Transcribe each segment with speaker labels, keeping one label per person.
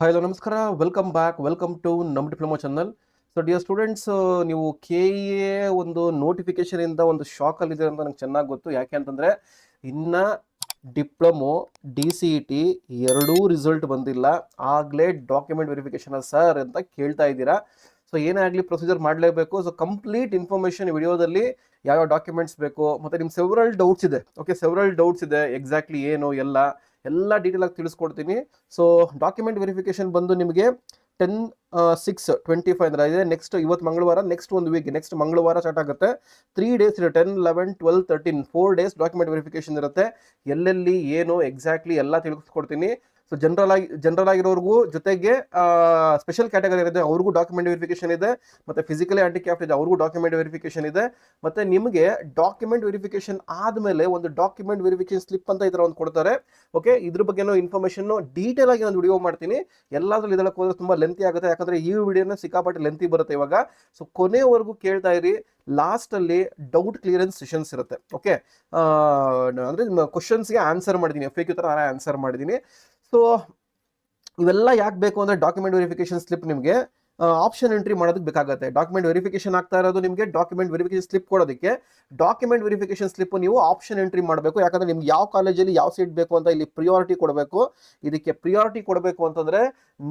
Speaker 1: Hi hello ನಮಸ್ಕಾರ, welcome back, welcome to ನಮ್ಮ diploma channel. So dear students, ನೀವು K A ಒಂದು notification ಇಂದ ಒಂದು ಶಾಕ್ ಅಲ್ಲಿ ಇದೆ ಅಂತ ನಂಗೆ ಚೆನ್ನಾಗಿ ಗೊತ್ತು. ಯಾಕೆ ಅಂತಂದ್ರೆ ಇನ್ನ diploma D C E T ಎರಡೂ ರಿಸಲ್ಟ್ ಬಂದಿಲ್ಲ, ಆಗ್ಲೇ ಡಾಕ್ಯುಮೆಂಟ್ ವೆರಿಫಿಕೇಶನ್ ಸರ್ ಅಂತ ಕೇಳ್ತಾ ಇದ್ದೀರಾ. ಸೊ ಏನೇ ಆಗಲಿ ಪ್ರೊಸೀಜರ್ ಮಾಡಲೇಬೇಕು. ಸೊ ಕಂಪ್ಲೀಟ್ ಇನ್ಫಾರ್ಮೇಶನ್ ವಿಡಿಯೋದಲ್ಲಿ ಯಾವ ಡಾಕ್ಯುಮೆಂಟ್ಸ್ ಬೇಕು, ಮತ್ತೆ ನಿಮ್ಗೆ ಸೆವರಲ್ ಡೌಟ್ಸ್ ಇದೆ. ಓಕೆ, ಸೆವರಲ್ ಡೌಟ್ಸ್ ಇದೆ, ಎಕ್ಸಾಕ್ಟ್ಲಿ ಏನು ಎಲ್ಲ ಡೀಟೇಲ್ ಆಗಿ ತಿಳಿಸ್ಕೊಡ್ತೀನಿ. ಸೊ ಡಾಕ್ಯುಮೆಂಟ್ ವೆರಿಫಿಕೇಶನ್ ಬಂದು ನಿಮಗೆ 10/6/25 ಅಂದ್ರೆ ಇದೆ ನೆಕ್ಸ್ಟ್, ಇವತ್ತು ಮಂಗಳವಾರ, ನೆಕ್ಸ್ಟ್ ಒಂದು ವೀಕ್, ನೆಕ್ಸ್ಟ್ ಮಂಗಳವಾರ ಸ್ಟಾರ್ಟ್ ಆಗುತ್ತೆ. 3 ಡೇಸ್ ಇದೆ, 10, 11, 12, 13 4 ಡೇಸ್ ಡಾಕ್ಯುಮೆಂಟ್ ವೆರಿಫಿಕೇಶನ್ ಇರುತ್ತೆ. ಎಲ್ಲೆಲ್ಲಿ ಏನು ಎಕ್ಸಾಕ್ಟ್ಲಿ ಎಲ್ಲ ತಿಳಿಸ್ಕೊಡ್ತೀನಿ. ಸೊ ಜನರಲ್ ಆಗಿರೋರ್ಗೂ, ಜೊತೆಗೆ ಸ್ಪೆಷಲ್ ಕ್ಯಾಟಗರಿ ಇದೆ ಅವ್ರಿಗೂ ಡಾಕ್ಯುಮೆಂಟ್ ವೆರಿಫಿಕೇಶನ್ ಇದೆ, ಮತ್ತೆ ಫಿಸಿಕಲಿ ಹ್ಯಾಂಡಿಕ್ಯಾಪ್ಟ್ ಇದೆ ಅವ್ರಿಗೂ ಡಾಕ್ಯುಮೆಂಟ್ ವೆರಿಫಿಕೇಶನ್ ಇದೆ. ಮತ್ತೆ ನಿಮಗೆ ಡಾಕ್ಯುಮೆಂಟ್ ವೆರಿಫಿಕೇಶನ್ ಆದ್ಮೇಲೆ ಒಂದು ಡಾಕ್ಯುಮೆಂಟ್ ವೆರಿಫಿಕೇಶನ್ ಸ್ಲಿಪ್ ಅಂತ ಈ ತರ ಒಂದು ಕೊಡ್ತಾರೆ. ಓಕೆ, ಇದ್ರ ಬಗ್ಗೆ ಇನ್ಫಾರ್ಮೇಶನ್ ಡೀಟೇಲ್ ಆಗಿ ನಾನು ವಿಡಿಯೋ ಮಾಡ್ತೀನಿ. ಎಲ್ಲಾದ್ರೂ ಇದಕ್ಕೆ ಹೋದ್ರೆ ತುಂಬಾ ಲೆಂತಿ ಆಗುತ್ತೆ, ಯಾಕಂದ್ರೆ ಈ ವಿಡಿಯೋನ ಸಿಕ್ಕಾಪಟ್ಟೆ ಲೆಂತಿ ಬರುತ್ತೆ ಇವಾಗ. ಸೊ ಕೊನೆವರೆಗೂ ಕೇಳ್ತಾ ಇರಿ. ಲಾಸ್ಟ್ ಅಲ್ಲಿ ಡೌಟ್ ಕ್ಲಿಯರೆನ್ಸ್ ಸೆಷನ್ಸ್ ಇರುತ್ತೆ. ಓಕೆ, ಅಂದ್ರೆ ಕ್ವಶನ್ಸ್ಗೆ ಆನ್ಸರ್ ಮಾಡಿದ್ದೀನಿ, FAQ ತರ ಆನ್ಸರ್ ಮಾಡಿದ್ದೀನಿ. ಸೊ ಇವೆಲ್ಲ ಯಾಕೆ ಬೇಕು ಅಂದ್ರೆ ಡಾಕ್ಯುಮೆಂಟ್ ವೆರಿಫಿಕೇಶನ್ ಸ್ಲಿಪ್ ನಿಮಗೆ ಆಪ್ಷನ್ ಎಂಟ್ರಿ ಮಾಡೋದಕ್ಕೆ ಬೇಕಾಗುತ್ತೆ. ಡಾಕ್ಯುಮೆಂಟ್ ವೆರಿಫಿಕೇಶನ್ ಆಗ್ತಾ ಇರೋದು ನಿಮಗೆ ಡಾಕ್ಯುಮೆಂಟ್ ವೆರಿಫಿಕೇಶನ್ ಸ್ಲಿಪ್ ಕೊಡೋದಕ್ಕೆ. ಡಾಕ್ಯುಮೆಂಟ್ ವೆರಿಫಿಕೇಶನ್ ಸ್ಲಿಪ್ ನೀವು ಆಪ್ಷನ್ ಎಂಟ್ರಿ ಮಾಡಬೇಕು, ಯಾಕಂದ್ರೆ ನಿಮ್ಗೆ ಯಾವ ಕಾಲೇಜಲ್ಲಿ ಯಾವ ಸೀಟ್ ಬೇಕು ಅಂತ ಇಲ್ಲಿ ಪ್ರಿಯಾರಿಟಿ ಕೊಡಬೇಕು. ಇದಕ್ಕೆ ಪ್ರಿಯಾರಿಟಿ ಕೊಡಬೇಕು ಅಂತಂದ್ರೆ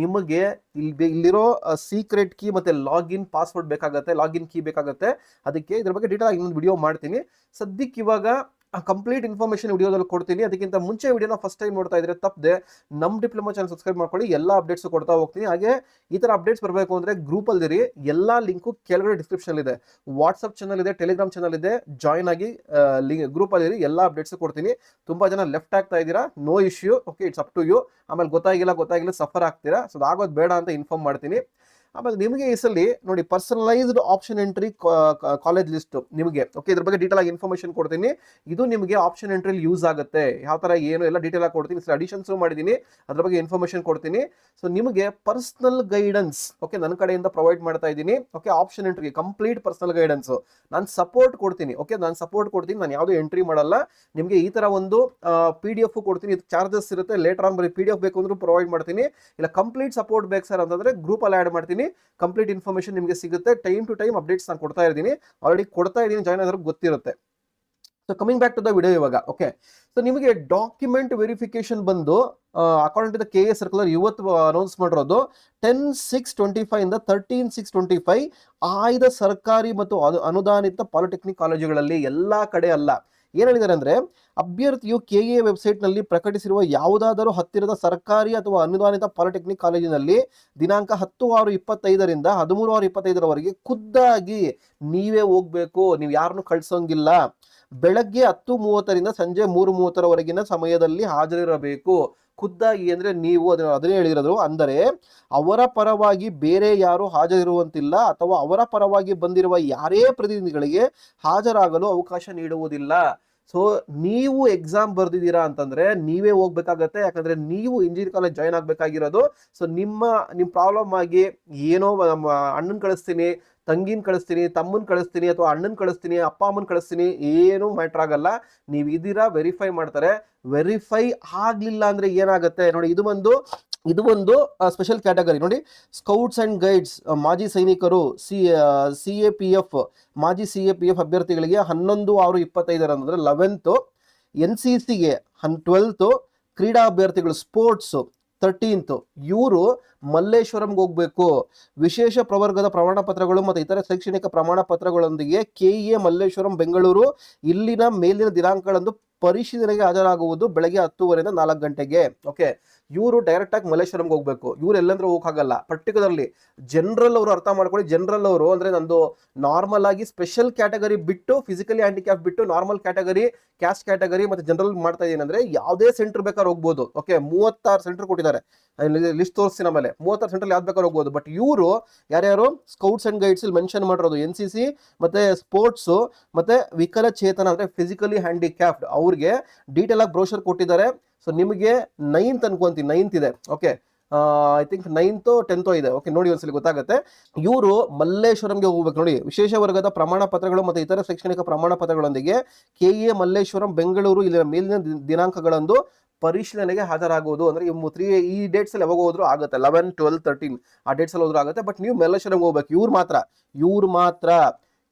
Speaker 1: ನಿಮಗೆ ಇಲ್ಲಿರೋ ಸೀಕ್ರೆಟ್ ಕೀ ಮತ್ತೆ ಲಾಗಿನ್ ಪಾಸ್ವರ್ಡ್ ಬೇಕಾಗುತ್ತೆ, ಲಾಗಿನ್ ಕೀ ಬೇಕಾಗುತ್ತೆ. ಅದಕ್ಕೆ ಇದ್ರ ಬಗ್ಗೆ ಡೀಟೇಲ್ ಆಗಿ ಇನ್ನೊಂದು ವಿಡಿಯೋ ಮಾಡ್ತೀನಿ. ಸದ್ಯಕ್ಕೆ ಇವಾಗ ಕಂಪ್ಲೀಟ್ ಇನ್ಫಾರ್ಮೇಶನ್ ವಿಡಿಯೋದಲ್ಲಿ ಕೊಡ್ತೀನಿ. ಅದಕ್ಕಿಂತ ಮುಂಚೆ ವಿಡಿಯೋನ ಫಸ್ಟ್ ಟೈಮ್ ನೋಡ್ತಾ ಇದ್ರೆ ತಪ್ಪದೆ ನಮ್ಮ ಡಿಪ್ಲೊಮಾ ಚಾನಲ್ ಸಬ್ಸ್ಕ್ರೈಬ್ ಮಾಡ್ಕೊಳ್ಳಿ, ಎಲ್ಲ ಅಪ್ಡೇಟ್ಸ್ ಕೊಡ್ತಾ ಹೋಗ್ತೀನಿ. ಹಾಗೆ ಈ ತರ ಅಪ್ಡೇಟ್ಸ್ ಬರಬೇಕು ಅಂದ್ರೆ ಗ್ರೂಪ್ ಅಲ್ಲಿ ಎಲ್ಲಾ ಲಿಂಕು ಕೆಳಗಡೆ ಡಿಸ್ಕ್ರಿಪ್ಷನ್ ಇದೆ. ವಾಟ್ಸ್ಆಪ್ ಚಾನಲ್ ಇದೆ, ಟೆಲಿಗ್ರಾಮ್ ಚಾನಲ್ ಇದೆ, ಜಾಯ್ನ್ ಆಗಿ ಗ್ರೂಪ್ ಅಲ್ಲಿ ಎಲ್ಲ ಅಪ್ಡೇಟ್ಸ್ ಕೊಡ್ತೀನಿ. ತುಂಬಾ ಜನ ಲೆಫ್ಟ್ ಆಗ್ತಾ ಇದ್ದೀರಾ, no issue. Okay, it's up to you. ಆಮೇಲೆ ಗೊತ್ತಾಗಿಲ್ಲ ಸಫರ್ ಆಗ್ತೀರಾ. ಸೊ ಆಗೋದು ಬೇಡ ಅಂತ ಇನ್ಫಾರ್ಮ್ ಮಾಡ್ತೀನಿ. ಆಮೇಲೆ ನಿಮಗೆ ಈ ಸಲ ನೋಡಿ, personalised option entry college list ನಿಮಗೆ. ಓಕೆ, ಇದ್ರ ಬಗ್ಗೆ ಡೀಟೇಲ್ ಆಗಿ ಇನ್ಫಾರ್ಮೇಶನ್ ಕೊಡ್ತೀನಿ. ಇದು ನಿಮಗೆ ಆಪ್ಷನ್ ಎಂಟ್ರಿಲಿ ಯೂಸ್ ಆಗುತ್ತೆ, ಯಾವ ತರ ಏನು ಎಲ್ಲ ಡೀಟೇಲ್ ಆಗಿ ಕೊಡ್ತೀನಿ. ಅಡಿಷನ್ಸ್ ಮಾಡಿದ್ದೀನಿ, ಅದ್ರ ಬಗ್ಗೆ ಇನ್ಫಾರ್ಮೇಶನ್ ಕೊಡ್ತೀನಿ. ಸೊ ನಿಮಗೆ ಪರ್ಸನಲ್ ಗೈಡೆನ್ಸ್ ಓಕೆ ನನ್ನ ಕಡೆಯಿಂದ ಪ್ರೊವೈಡ್ ಮಾಡ್ತಾ ಇದ್ದೀನಿ. ಓಕೆ, ಆಪ್ಷನ್ ಎಂಟ್ರಿಗೆ ಕಂಪ್ಲೀಟ್ ಪರ್ಸನಲ್ ಗೈಡೆನ್ಸ್ ನಾನು ಸಪೋರ್ಟ್ ಕೊಡ್ತೀನಿ. ಓಕೆ, ನಾನು ಸಪೋರ್ಟ್ ಕೊಡ್ತೀನಿ, ನಾನು ಯಾವುದೋ ಎಂಟ್ರಿ ಮಾಡಲ್ಲ. ನಿಮಗೆ ಈ ತರ ಒಂದು PDF ಕೊಡ್ತೀನಿ, ಇದು ಚಾರ್ಜಸ್ ಇರುತ್ತೆ. ಲೇಟರ್ ಆನ್ ಬರೀ PDF ಬೇಕು ಅಂದ್ರೂ ಪ್ರೊವೈಡ್ ಮಾಡ್ತೀನಿ. ಇಲ್ಲ ಕಂಪ್ಲೀಟ್ ಸಪೋರ್ಟ್ ಬೇಕು ಸರ್ ಅಂತಂದ್ರೆ ಗ್ರೂಪ್ ಅಲ್ಲಿ ಆಡ್ ಮಾಡ್ತೀನಿ. ಕಂಪ್ಲೀಟ್ ಇನ್ಫಾರ್ಮೇಶನ್ ನಿಮಗೆ ಸಿಗುತ್ತೆ. ಟೈಮ್ ಟು ಟೈಮ್ ಅಪ್ಡೇಟ್ಸ್ ನಾನು ಕೊಡ್ತಾ ಇದ್ದೀನಿ, ಆಲ್ರೆಡಿ ಕೊಡ್ತಾ ಇದ್ದೀನಿ, ಜಾಯ್ನ್ ಆದ್ರೆ ಗೊತ್ತಿರುತ್ತೆ. So coming back to the video ಇವಾಗ. ಓಕೆ, ಸೊ ನಿಮಗೆ ಡಾಕ್ಯುಮೆಂಟ್ ವೆರಿಫಿಕೇಶನ್ ಬಂದು according to the KA circular ಇವತ್ತು ಅನೌನ್ಸ್ ಮಾಡಿರೋದು 10/6/25 ಇಂದ 13/6/25 ಆಯ್ದ ಸರ್ಕಾರಿ ಮತ್ತು ಅನುದಾನಿತ ಪಾಲಿಟೆಕ್ನಿಕ್ ಕಾಲೇಜುಗಳಲ್ಲಿ ಎಲ್ಲಾ ಕಡೆ ಅಲ್ಲ. ಏನ್ ಹೇಳಿದ್ದಾರೆ ಅಂದ್ರೆ, ಅಭ್ಯರ್ಥಿಯು KA ವೆಬ್ಸೈಟ್ ನಲ್ಲಿ ಪ್ರಕಟಿಸಿರುವ ಯಾವುದಾದರೂ ಹತ್ತಿರದ ಸರ್ಕಾರಿ ಅಥವಾ ಅನುದಾನಿತ ಪಾಲಿಟೆಕ್ನಿಕ್ ಕಾಲೇಜಿನಲ್ಲಿ ದಿನಾಂಕ 10/6/25 13/6/25 ಖುದ್ದಾಗಿ ನೀವೇ ಹೋಗ್ಬೇಕು, ನೀವು ಯಾರನ್ನು ಕಳ್ಸೋಂಗಿಲ್ಲ. ಬೆಳಗ್ಗೆ 10:30 ಸಂಜೆ 3:30 ಸಮಯದಲ್ಲಿ ಹಾಜರಿರಬೇಕು. ಖುದ್ದಾಗಿ ಅಂದ್ರೆ ನೀವು ಅದನ್ನೇ ಹೇಳಿರೋದು. ಅಂದರೆ ಅವರ ಪರವಾಗಿ ಬೇರೆ ಯಾರು ಹಾಜರಿರುವಂತಿಲ್ಲ, ಅಥವಾ ಅವರ ಪರವಾಗಿ ಬಂದಿರುವ ಯಾರೇ ಪ್ರತಿನಿಧಿಗಳಿಗೆ ಹಾಜರಾಗಲು ಅವಕಾಶ ನೀಡುವುದಿಲ್ಲ. ಸೊ ನೀವು ಎಕ್ಸಾಮ್ ಬರ್ದಿದ್ದೀರಾ ಅಂತಂದ್ರೆ ನೀವೇ ಹೋಗ್ಬೇಕಾಗತ್ತೆ, ಯಾಕಂದ್ರೆ ನೀವು ಇಂಜಿನಿಯರಿಂಗ್ ಕಾಲೇಜ್ ಜಾಯ್ನ್ ಆಗ್ಬೇಕಾಗಿರೋದು. ಸೊ ನಿಮ್ಮ ಪ್ರಾಬ್ಲಮ್ ಆಗಿ ಏನೋ ಅಣ್ಣನ್ ಕಳಿಸ್ತೀನಿ, ತಂಗಿನ ಕಳಿಸ್ತೀನಿ, ತಮ್ಮನ್ ಕಳಿಸ್ತೀನಿ, ಅಥವಾ ಅಣ್ಣನ್ ಕಳಿಸ್ತೀನಿ, ಅಪ್ಪ ಅಮ್ಮನ್ ಕಳಿಸ್ತೀನಿ, ಏನು ಮ್ಯಾಟ್ರ್ ಆಗಲ್ಲ. ನೀವು ಇದೀರಾ ವೆರಿಫೈ ಮಾಡ್ತಾರೆ. ವೆರಿಫೈ ಆಗ್ಲಿಲ್ಲ ಅಂದ್ರೆ ಏನಾಗುತ್ತೆ ನೋಡಿ, ಇದು ಒಂದು ಸ್ಪೆಷಲ್ ಕ್ಯಾಟಗರಿ ನೋಡಿ. ಸ್ಕೌಟ್ಸ್ ಅಂಡ್ ಗೈಡ್ಸ್ ಮಾಜಿ ಸೈನಿಕರು, CAPF ಮಾಜಿ CAPF ಅಭ್ಯರ್ಥಿಗಳಿಗೆ 11/6/25 ಅಂದ್ರೆ 11th, NCCಗೆ 12th, ಕ್ರೀಡಾ ಅಭ್ಯರ್ಥಿಗಳು ಸ್ಪೋರ್ಟ್ಸ್ 13th. ಇವರು ಮಲ್ಲೇಶ್ವರಂಗೆ ಹೋಗ್ಬೇಕು. ವಿಶೇಷ ಪ್ರವರ್ಗದ ಪ್ರಮಾಣ ಪತ್ರಗಳು ಮತ್ತು ಇತರ ಶೈಕ್ಷಣಿಕ ಪ್ರಮಾಣ ಪತ್ರಗಳೊಂದಿಗೆ KA ಮಲ್ಲೇಶ್ವರಂ ಬೆಂಗಳೂರು ಇಲ್ಲಿನ ಮೇಲಿನ ದಿನಾಂಕಗಳಂದು ಪರಿಶೀಲನೆಗೆ ಹಾಜರಾಗುವುದು ಬೆಳಗ್ಗೆ 10:30 4 ಗಂಟೆಗೆ. ಓಕೆ, ಇವರು ಡೈರೆಕ್ಟ್ ಆಗಿ ಮಲ್ಲೇಶ್ವರಂಗೆ ಹೋಗ್ಬೇಕು. ಇವ್ರು ಎಲ್ಲಂದ್ರೆ ಹೋಗಕ್ಕಾಗಲ್ಲ. ಪರ್ಟಿಕ್ಯುಲರ್ಲಿ ಜನರಲ್ ಅವರು ಅರ್ಥ ಮಾಡ್ಕೊಳ್ಳಿ. ಜನರಲ್ ಅವರು ಅಂದ್ರೆ ನಂದು ನಾರ್ಮಲ್ ಆಗಿ ಸ್ಪೆಷಲ್ ಕ್ಯಾಟಗರಿ ಬಿಟ್ಟು, ಫಿಸಿಕಲಿ ಹ್ಯಾಂಡಿಕ್ಯಾಪ್ ಬಿಟ್ಟು, ನಾರ್ಮಲ್ ಕ್ಯಾಟಗರಿ, ಕ್ಯಾಸ್ಟ್ ಕ್ಯಾಟಗರಿ ಮತ್ತೆ ಜನರಲ್ ಮಾಡ್ತಾ ಇದೀನಿ ಅಂದ್ರೆ ಯಾವುದೇ ಸೆಂಟರ್ ಬೇಕಾದ್ರೆ ಹೋಗ್ಬೋದು. ಓಕೆ, 36 ಸೆಂಟರ್ ಕೊಟ್ಟಿದ್ದಾರೆ, ಲಿಸ್ಟ್ ತೋರಿಸ್ತೀನಿ ಆಮೇಲೆ. 36 ಸೆಂಟರ್ ಯಾವ್ದು ಬೇಕಾದ್ರೆ ಹೋಗ್ಬೋದು. ಬಟ್ ಇವರು ಯಾರ್ಯಾರು ಸ್ಕೌಟ್ಸ್ ಅಂಡ್ ಗೈಡ್ಸ್ ಇಲ್ಲಿ ಮೆನ್ಷನ್ ಮಾಡಿರೋದು NCC ಮತ್ತೆ ಸ್ಪೋರ್ಟ್ಸ್ ಮತ್ತೆ ವಿಕಲಚೇತನ ಅಂದ್ರೆ ಫಿಸಿಕಲಿ ಹ್ಯಾಂಡಿಕ್ಯಾಪ್ಡ್ ಅವ್ರಿಗೆ ಡೀಟೇಲ್ ಆಗಿ ಬ್ರೋಷರ್ ಕೊಟ್ಟಿದ್ದಾರೆ. ಸೊ ನಿಮಗೆ 9th ಅನ್ಕೊಂತೀನಿ, 9th ಇದೆ. Okay, I think 9th 10th ಇದೆ. ಓಕೆ, ನೋಡಿ ಒಂದ್ಸಲಿ ಗೊತ್ತಾಗುತ್ತೆ. ಇವರು ಮಲ್ಲೇಶ್ವರಂಗೆ ಹೋಗ್ಬೇಕು ನೋಡಿ. ವಿಶೇಷ ವರ್ಗದ ಪ್ರಮಾಣ ಪತ್ರಗಳು ಮತ್ತು ಇತರ ಶೈಕ್ಷಣಿಕ ಪ್ರಮಾಣ ಪತ್ರಗಳೊಂದಿಗೆ KA ಮಲ್ಲೇಶ್ವರಂ ಬೆಂಗಳೂರು ಇಲ್ಲಿನ ಮೇಲಿನ ದಿನಾಂಕಗಳಂದು ಪರಿಶೀಲನೆಗೆ ಹಾಜರಾಗುವುದು. ಅಂದ್ರೆ ಈ ಡೇಟ್ಸ್ ಅಲ್ಲಿ ಯಾವಾಗ ಹೋದ್ರು ಆಗುತ್ತೆ, 11, 12, 13 ಆ ಡೇಟ್ಸ್ ಅಲ್ಲಿ ಹೋದ್ರು ಆಗುತ್ತೆ. ಬಟ್ ನೀವು ಮೆಲ್ಲಶರಂಗ್ ಹೋಗ್ಬೇಕು. ಇವ್ರು ಮಾತ್ರ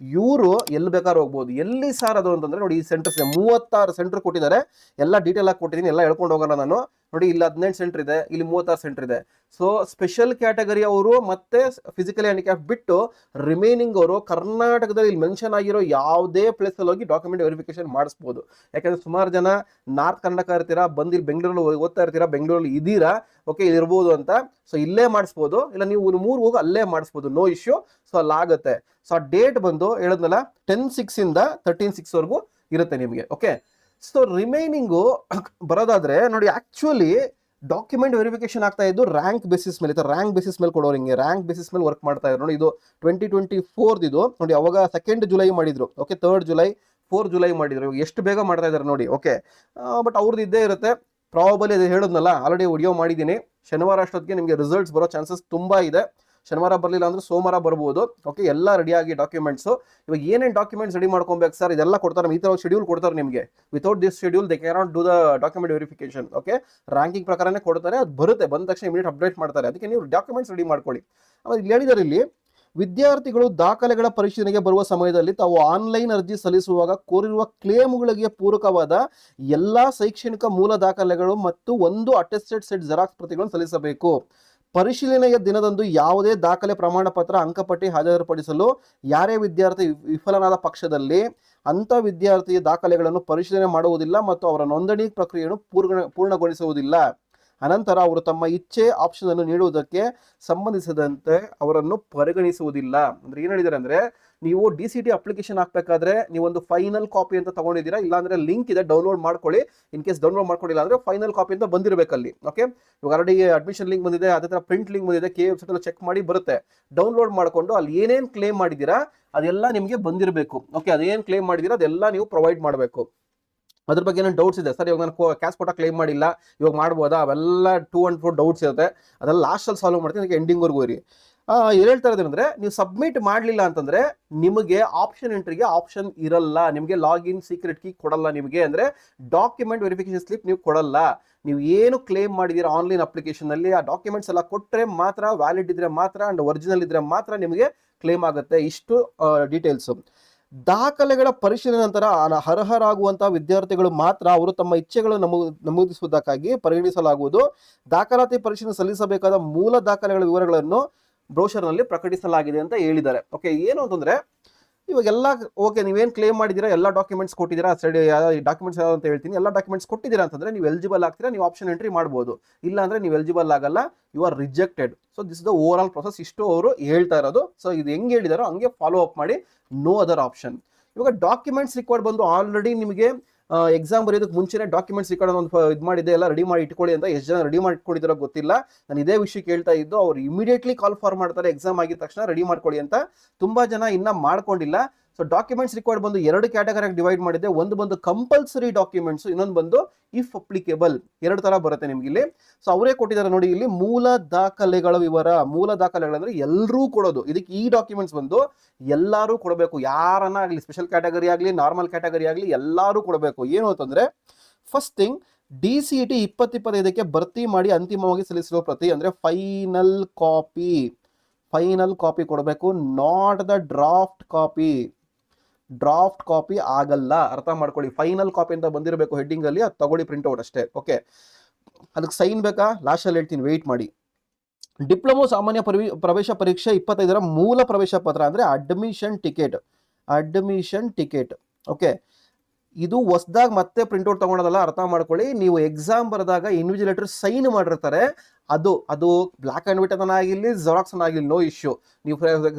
Speaker 1: ಇವರು ಎಲ್ಲಿ ಬೇಕಾದ್ರೂ ಹೋಗ್ಬೋದು. ಎಲ್ಲಿ ಸಾರ್ ಅದು ಅಂತಂದ್ರೆ ನೋಡಿ, ಈ ಸೆಂಟರ್ಸ್ 36 ಸೆಂಟರ್ ಕೊಟ್ಟಿದ್ದಾರೆ. ಎಲ್ಲ ಡೀಟೇಲ್ ಆಗಿ ಕೊಟ್ಟಿದ್ದೀನಿ, ಎಲ್ಲ ಹೇಳ್ಕೊಂಡು ಹೋಗೋಣ ನಾನು. ನೋಡಿ, ಇಲ್ಲಿ 18 ಸೆಂಟರ್ ಇದೆ, ಇಲ್ಲಿ 36 ಸೆಂಟರ್ ಇದೆ. ಸೊ ಸ್ಪೆಷಲ್ ಕ್ಯಾಟಗರಿ ಅವರು ಮತ್ತೆ ಫಿಸಿಕಲಿ ಹ್ಯಾಂಡಿಕ್ಯಾಪ್ ಬಿಟ್ಟು ರಿಮೈನಿಂಗ್ ಅವರು ಕರ್ನಾಟಕದಲ್ಲಿ ಇಲ್ಲಿ ಮೆನ್ಷನ್ ಆಗಿರೋ ಯಾವುದೇ ಪ್ಲೇಸ್ ಅಲ್ಲಿ ಹೋಗಿ ಡಾಕ್ಯುಮೆಂಟ್ ವೆರಿಫಿಕೇಶನ್ ಮಾಡಿಸ್ಬೋದು. ಯಾಕಂದ್ರೆ ಸುಮಾರು ಜನ ನಾರ್ತ್ ಕರ್ನಾಟಕ ಇರ್ತೀರಾ, ಬಂದು ಇಲ್ಲಿ ಬೆಂಗಳೂರಲ್ಲಿ ಓದ್ತಾ ಇರ್ತೀರಾ, ಬೆಂಗಳೂರಲ್ಲಿ ಇದೀರಾ, ಓಕೆ ಇಲ್ಲಿ ಇರ್ಬೋದು ಅಂತ. ಸೊ ಇಲ್ಲೇ ಮಾಡಿಸ್ಬೋದು, ಇಲ್ಲ ನೀವು 3 ಹೋಗಿ ಅಲ್ಲೇ ಮಾಡಿಸ್ಬೋದು, ನೋ ಇಶ್ಯೂ. ಸೊ ಅಲ್ಲಾಗುತ್ತೆ. ಸೊ ಆ ಡೇಟ್ ಬಂದು ಹೇಳಿದ್ನಲ್ಲ 10/6 ಇಂದ 13/6 ವರೆಗೂ ಇರುತ್ತೆ ನಿಮಗೆ. ಓಕೆ, ಸೊ ರಿಮೈನಿಂಗು ಬರೋದಾದ್ರೆ ನೋಡಿ, ಆಕ್ಚುಲಿ ಡಾಕ್ಯುಮೆಂಟ್ ವೆರಿಫಿಕೇಶನ್ ಆಗ್ತಾ ಇದ್ದು ರ್ಯಾಂಕ್ ಬೇಸಿಸ್ ಮೇಲೆ, ರ್ಯಾಂಕ್ ಬೇಸಿಸ್ ಮೇಲೆ ಕೊಡೋರು, ಹಿಂಗೆ ರ್ಯಾಂಕ್ ಬೇಸಿಸ್ ಮೇಲೆ ವರ್ಕ್ ಮಾಡ್ತಾ ಇದ್ರು. ನೋಡಿ, ಇದು 2024 ಇದು ನೋಡಿ, ಅವಾಗ 2 ಜುಲೈ ಮಾಡಿದ್ರು. ಓಕೆ, 3 ಜುಲೈ 4 ಜುಲೈ ಮಾಡಿದ್ರು. ಎಷ್ಟು ಬೇಗ ಮಾಡ್ತಾ ಇದ್ದಾರೆ ನೋಡಿ. ಓಕೆ, ಬಟ್ ಅವ್ರದ್ದು ಇದ್ದೇ ಇರುತ್ತೆ ಪ್ರಾಬಲಿ. ಅದು ಹೇಳಿದ್ನಲ್ಲ, ಆಲ್ರೆಡಿ ವಿಡಿಯೋ ಮಾಡಿದ್ದೀನಿ. ಶನಿವಾರ ಅಷ್ಟೊತ್ತಿಗೆ ನಿಮಗೆ ರಿಸಲ್ಟ್ಸ್ ಬರೋ ಚಾನ್ಸಸ್ ತುಂಬಾ ಇದೆ. ಶನಿವಾರ ಬರಲಿಲ್ಲ ಅಂದ್ರೆ ಸೋಮವಾರ ಬರ್ಬೋದು. ಓಕೆ, ಎಲ್ಲ ರೆಡಿಯಾಗಿ ಡಾಕ್ಯುಮೆಂಟ್ಸು. ಇವಾಗ ಏನೇನು ಡಾಕ್ಯುಮೆಂಟ್ಸ್ ರೆಡಿ ಮಾಡ್ಕೊಬೇಕು ಸರ್, ಇದೆಲ್ಲ ಕೊಡ್ತಾರೆ. ಈ ಥರ ಶೆಡ್ಯೂಲ್ ಕೊಡ್ತಾರೆ ನಿಮಗೆ. Without this schedule they cannot do the document verification. Okay, ranking ಪ್ರಕಾರನೇ ಕೊಡ್ತಾರೆ. ಅದು ಬರುತ್ತೆ, ಬಂದ ತಕ್ಷಣ ಇಮಿಡಿಯೇಟ್ ಅಪ್ಡೇಟ್ ಮಾಡ್ತಾರೆ. ಅದಕ್ಕೆ ನೀವು ಡಾಕ್ಯುಮೆಂಟ್ಸ್ ರೆಡಿ ಮಾಡ್ಕೊಳ್ಳಿ. ಆಮೇಲೆ ಇಲ್ಲಿ ಹೇಳಿದ್ದಾರೆ, ಇಲ್ಲಿ ವಿದ್ಯಾರ್ಥಿಗಳು ದಾಖಲೆಗಳ ಪರಿಶೀಲನೆಗೆ ಬರುವ ಸಮಯದಲ್ಲಿ ತಾವು ಆನ್ಲೈನ್ ಅರ್ಜಿ ಸಲ್ಲಿಸುವಾಗ ಕೋರಿರುವ ಕ್ಲೇಮ್ಗಳಿಗೆ ಪೂರಕವಾದ ಎಲ್ಲಾ ಶೈಕ್ಷಣಿಕ ಮೂಲ ದಾಖಲೆಗಳು ಮತ್ತು 1 ಅಟೆಸ್ಟೆಡ್ ಸೆಟ್ ಜೆರಾಕ್ಸ್ ಪ್ರತಿಗಳನ್ನು ಸಲ್ಲಿಸಬೇಕು. ಪರಿಶೀಲನೆಯ ದಿನದಂದು ಯಾವುದೇ ದಾಖಲೆ, ಪ್ರಮಾಣ ಪತ್ರ, ಅಂಕಪಟ್ಟಿ ಹಾಜರುಪಡಿಸಲು ಯಾರೇ ವಿದ್ಯಾರ್ಥಿ ವಿಫಲನಾದ ಪಕ್ಷದಲ್ಲಿ ಅಂತ ವಿದ್ಯಾರ್ಥಿಯ ದಾಖಲೆಗಳನ್ನು ಪರಿಶೀಲನೆ ಮಾಡುವುದಿಲ್ಲ ಮತ್ತು ಅವರ ನೋಂದಣಿ ಪ್ರಕ್ರಿಯೆಯನ್ನು ಪೂರ್ಣಗೊಳಿಸುವುದಿಲ್ಲ. ಅನಂತರ ಅವರು ತಮ್ಮ ಇಚ್ಛೆ ಆಪ್ಷನ್ ಅನ್ನು ನೀಡುವುದಕ್ಕೆ ಸಂಬಂಧಿಸಿದಂತೆ ಅವರನ್ನು ಪರಿಗಣಿಸುವುದಿಲ್ಲ. ಅಂದ್ರೆ ಏನ್ ಹೇಳಿದ್ದಾರೆ ಅಂದ್ರೆ, ನೀವು DCT ಅಪ್ಲಿಕೇಶನ್ ಹಾಕ್ಬೇಕಾದ್ರೆ ನೀವೊಂದು ಫೈನಲ್ ಕಾಪಿ ಅಂತ ತಗೊಂಡಿದ್ದೀರಾ, ಇಲ್ಲಾಂದ್ರೆ ಲಿಂಕ್ ಇದೆ, ಡೌನ್ಲೋಡ್ ಮಾಡ್ಕೊಳ್ಳಿ. ಇನ್ ಕೇಸ್ ಡೌನ್ಲೋಡ್ ಮಾಡ್ಕೊಂಡಿಲ್ಲ ಅಂದ್ರೆ ಫೈನಲ್ ಕಾಪಿ ಅಂತ ಬಂದಿರಬೇಕಲ್ಲಿ. ಓಕೆ, ಇವಾಗ ಆಲ್ರೆಡಿ ಅಡ್ಮಿಷನ್ ಲಿಂಕ್ ಬಂದಿದೆ, ಅದೇ ತರ ಪ್ರಿಂಟ್ ಲಿಂಕ್ ಬಂದಿದೆ, KE ವೆಬ್ಸೈಟ್ ಅಲ್ಲಿ ಚೆಕ್ ಮಾಡಿ ಬರುತ್ತೆ. ಡೌನ್ಲೋಡ್ ಮಾಡ್ಕೊಂಡು ಅಲ್ಲಿ ಏನೇನ್ ಕ್ಲೇಮ್ ಮಾಡಿದ್ದೀರಾ ಅದೆಲ್ಲ ನಿಮಗೆ ಬಂದಿರಬೇಕು. ಓಕೆ, ಅದೇನ್ ಕ್ಲೇಮ್ ಮಾಡಿದ್ದೀರಾ ಅದೆಲ್ಲ ನೀವು ಪ್ರೊವೈಡ್ ಮಾಡಬೇಕು. ಅದ್ರ ಬಗ್ಗೆ ಏನೇನು ಡೌಟ್ಸ್ ಇದೆ ಸರ್, ಇವಾಗ ನಾನು ಕ್ಯಾಶ್ ಕೊಟ್ಟ ಕ್ಲೇಮ್ ಮಾಡಿಲ್ಲ, ಇವಾಗ ಮಾಡ್ಬೋದಾ, ಅವೆಲ್ಲ 2 and 4 ಡೌಟ್ಸ್ ಇರುತ್ತೆ. ಅದೆಲ್ಲ ಲಾಸ್ಟಲ್ಲಿ ಸಾಲ್ವ್ ಮಾಡ್ತೀನಿ. ಅದಕ್ಕೆ ಎಂಡಿಂಗ್ವರೆಗೂ ಇರಿ. ಹೇಳ್ತಾ ಇರೋದಂದ್ರೆ, ನೀವು ಸಬ್ಮಿಟ್ ಮಾಡಲಿಲ್ಲ ಅಂತಂದ್ರೆ ನಿಮಗೆ ಆಪ್ಷನ್ ಎಂಟ್ರಿಗೆ ಆಪ್ಷನ್ ಇರಲ್ಲ, ನಿಮಗೆ ಲಾಗಿನ್ ಸೀಕ್ರೆಟ್ ಕೀ ಕೊಡಲ್ಲ ನಿಮಗೆ. ಅಂದ್ರೆ ಡಾಕ್ಯುಮೆಂಟ್ ವೆರಿಫಿಕೇಶನ್ ಸ್ಲಿಪ್ ನೀವು ಕೊಡಲ್ಲ. ನೀವು ಏನು ಕ್ಲೇಮ್ ಮಾಡಿದ್ದೀರಾ ಆನ್ಲೈನ್ ಅಪ್ಲಿಕೇಶನ್ ಅಲ್ಲಿ ಆ ಡಾಕ್ಯುಮೆಂಟ್ಸ್ ಎಲ್ಲ ಕೊಟ್ಟರೆ ಮಾತ್ರ, ವ್ಯಾಲಿಡ್ ಇದ್ರೆ ಮಾತ್ರ ಅಂಡ್ ಒರಿಜಿನಲ್ ಇದ್ರೆ ಮಾತ್ರ ನಿಮಗೆ ಕ್ಲೇಮ್ ಆಗುತ್ತೆ. ಇಷ್ಟು ಡೀಟೇಲ್ಸ್. ದಾಖಲೆಗಳ ಪರಿಶೀಲನೆ ನಂತರ ಅರ್ಹರಾಗುವಂತಹ ವಿದ್ಯಾರ್ಥಿಗಳು ಮಾತ್ರ ಅವರು ತಮ್ಮ ಇಚ್ಛೆಗಳನ್ನು ನಮೂದಿಸುವುದಕ್ಕಾಗಿ ಪರಿಗಣಿಸಲಾಗುವುದು. ದಾಖಲಾತಿ ಪರಿಶೀಲನೆ ಸಲ್ಲಿಸಬೇಕಾದ ಮೂಲ ದಾಖಲೆಗಳ ವಿವರಗಳನ್ನು ಬ್ರೋಷರ್ನಲ್ಲಿ ಪ್ರಕಟಿಸಲಾಗಿದೆ ಅಂತ ಹೇಳಿದ್ದಾರೆ. ಓಕೆ, ಏನು ಅಂತಂದ್ರೆ ಇವಾಗೆಲ್ಲ ಓಕೆ, ನೀವೇನು ಕ್ಲೇಮ್ ಮಾಡಿದ್ದೀರಾ, ಎಲ್ಲ ಡಾಕ್ಯುಮೆಂಟ್ಸ್ ಕೊಟ್ಟಿದ್ದೀರಾ, ಡಾಕ್ಯುಮೆಂಟ್ಸ್ ಯಾವ್ದು ಅಂತ ಹೇಳ್ತೀನಿ. ಎಲ್ಲ ಡಾಕ್ಯುಮೆಂಟ್ಸ್ ಕೊಟ್ಟಿದ್ದೀರಾ ಅಂತಂದ್ರೆ ನೀವು ಎಲಿಜಿಬಲ್ ಆಗ್ತೀರಾ, ನೀವು ಆಪ್ಷನ್ ಎಂಟ್ರಿ ಮಾಡ್ಬೋದು. ಇಲ್ಲ ಅಂದ್ರೆ ನೀವು ಎಲಿಜಿಬಲ್ ಆಗಲ್ಲ, you are rejected. So this the overall process. ಇಷ್ಟು ಅವರು ಹೇಳ್ತಾ ಇರೋದು. ಸೊ ಇದು ಹೆಂಗೆ ಹೇಳಿದಾರೋ ಹಂಗೆ ಫಾಲೋ ಅಪ್ ಮಾಡಿ, ನೋ ಅದರ್ ಆಪ್ಷನ್. ಇವಾಗ ಡಾಕ್ಯುಮೆಂಟ್ಸ್ ರಿಕ್ವೈರ್ಡ್ ಬಂದು ಆಲ್ರೆಡಿ ನಿಮಗೆ ಎಕ್ಸಾಮ್ ಬರೆಯೋದಕ್ಕೆ ಮುಂಚೆನೇ ಡಾಕ್ಯುಮೆಂಟ್ಸ್ ರಿಕಾರ್ಡ್ ಒಂದು ಇದು ಮಾಡಿದೆ, ಎಲ್ಲ ರೆಡಿ ಮಾಡಿ ಇಟ್ಕೊಳ್ಳಿ ಅಂತ. ಎಷ್ಟು ಜನ ರೆಡಿ ಮಾಡಿ ಇಟ್ಕೊಂಡಿದ್ದಾರೋ ಗೊತ್ತಿಲ್ಲ. ನಾನು ಇದೇ ವಿಷಯ ಕೇಳ್ತಾ ಇದ್ದು, ಅವ್ರು ಇಮಿಡಿಯೇಟ್ಲಿ ಕಾಲ್ ಫಾರ್ ಮಾಡ್ತಾರೆ, ಎಕ್ಸಾಮ್ ಆಗಿದ ತಕ್ಷಣ ರೆಡಿ ಮಾಡ್ಕೊಳ್ಳಿ ಅಂತ. ತುಂಬಾ ಜನ ಇನ್ನ ಮಾಡ್ಕೊಂಡಿಲ್ಲ. ಸೊ ಡಾಕ್ಯುಮೆಂಟ್ಸ್ ರಿಕ್ವೈರ್ಡ್ ಬಂದು 2 ಕ್ಯಾಟಗರಿಯಾಗಿ ಡಿವೈಡ್ ಮಾಡಿದೆ. ಒಂದು ಬಂದು ಕಂಪಲ್ಸರಿ ಡಾಕ್ಯುಮೆಂಟ್ಸ್, ಇನ್ನೊಂದು ಬಂದು ಇಫ್ ಅಪ್ಲಿಕೇಬಲ್. 2 ತರ ಬರುತ್ತೆ ನಿಮ್ಗೆ ಇಲ್ಲಿ. ಸೊ ಅವರೇ ಕೊಟ್ಟಿದ್ದಾರೆ ನೋಡಿ, ಇಲ್ಲಿ ಮೂಲ ದಾಖಲೆಗಳ ವಿವರ. ಮೂಲ ದಾಖಲೆಗಳಂದ್ರೆ ಎಲ್ಲರೂ ಕೊಡೋದು. ಇದಕ್ಕೆ ಈ ಡಾಕ್ಯುಮೆಂಟ್ಸ್ ಬಂದು ಎಲ್ಲರೂ ಕೊಡಬೇಕು. ಯಾರನ್ನ ಆಗಲಿ, ಸ್ಪೆಷಲ್ ಕ್ಯಾಟಗರಿ ಆಗಲಿ, ನಾರ್ಮಲ್ ಕ್ಯಾಟಗರಿ ಆಗಲಿ, ಎಲ್ಲರೂ ಕೊಡಬೇಕು. ಏನು ಅಂತಂದ್ರೆ, ಫಸ್ಟ್ ಥಿಂಗ್, DCT 2025ಕ್ಕೆ ಭರ್ತಿ ಮಾಡಿ ಅಂತಿಮವಾಗಿ ಸಲ್ಲಿಸಿರುವ ಪ್ರತಿ, ಅಂದ್ರೆ ಫೈನಲ್ ಕಾಪಿ ಕೊಡಬೇಕು. ನಾಟ್ ದ ಡ್ರಾಫ್ಟ್ ಕಾಪಿ ಆಗಲ್ಲ, ಅರ್ಥ ಮಾಡ್ಕೊಳ್ಳಿ. ಫೈನಲ್ ಕಾಪಿ ಅಂತ ಬಂದಿರಬೇಕು ಹೆಡ್ಡಿಂಗ್ ಅಲ್ಲಿ, ಅದು ತಗೊಳ್ಳಿ ಪ್ರಿಂಟ್ಔಟ್ ಅಷ್ಟೇ. ಓಕೆ, ಅದಕ್ಕೆ ಸೈನ್ ಬೇಕಾ, ಲಾಸ್ಟಲ್ಲಿ ಹೇಳ್ತೀನಿ, ವೆಯ್ಟ್ ಮಾಡಿ. ಡಿಪ್ಲೊಮೊ ಸಾಮಾನ್ಯ ಪ್ರವೇಶ ಪರೀಕ್ಷೆ 25ರ ಮೂಲ ಪ್ರವೇಶ ಪತ್ರ, ಅಂದ್ರೆ ಅಡ್ಮಿಷನ್ ಟಿಕೆಟ್. ಓಕೆ, ಇದು ಹೊಸದಾಗಿ ಮತ್ತೆ ಪ್ರಿಂಟ್ಔಟ್ ತಗೊಳೋದಲ್ಲ, ಅರ್ಥ ಮಾಡ್ಕೊಳ್ಳಿ. ನೀವು ಎಕ್ಸಾಮ್ ಬರೆದಾಗ ಇನ್ವಿಜಿಲೇಟರ್ ಸೈನ್ ಮಾಡಿರ್ತಾರೆ, ಅದು ಬ್ಲಾಕ್ ಅಂಡ್ ವೈಟ್ ಅನ್ನ ಆಗಿರಲಿ, ಜೆರಾಕ್ಸ್ ಆಗಿರಲಿ, ನೋ ಇಶ್ಯೂ. ನೀವು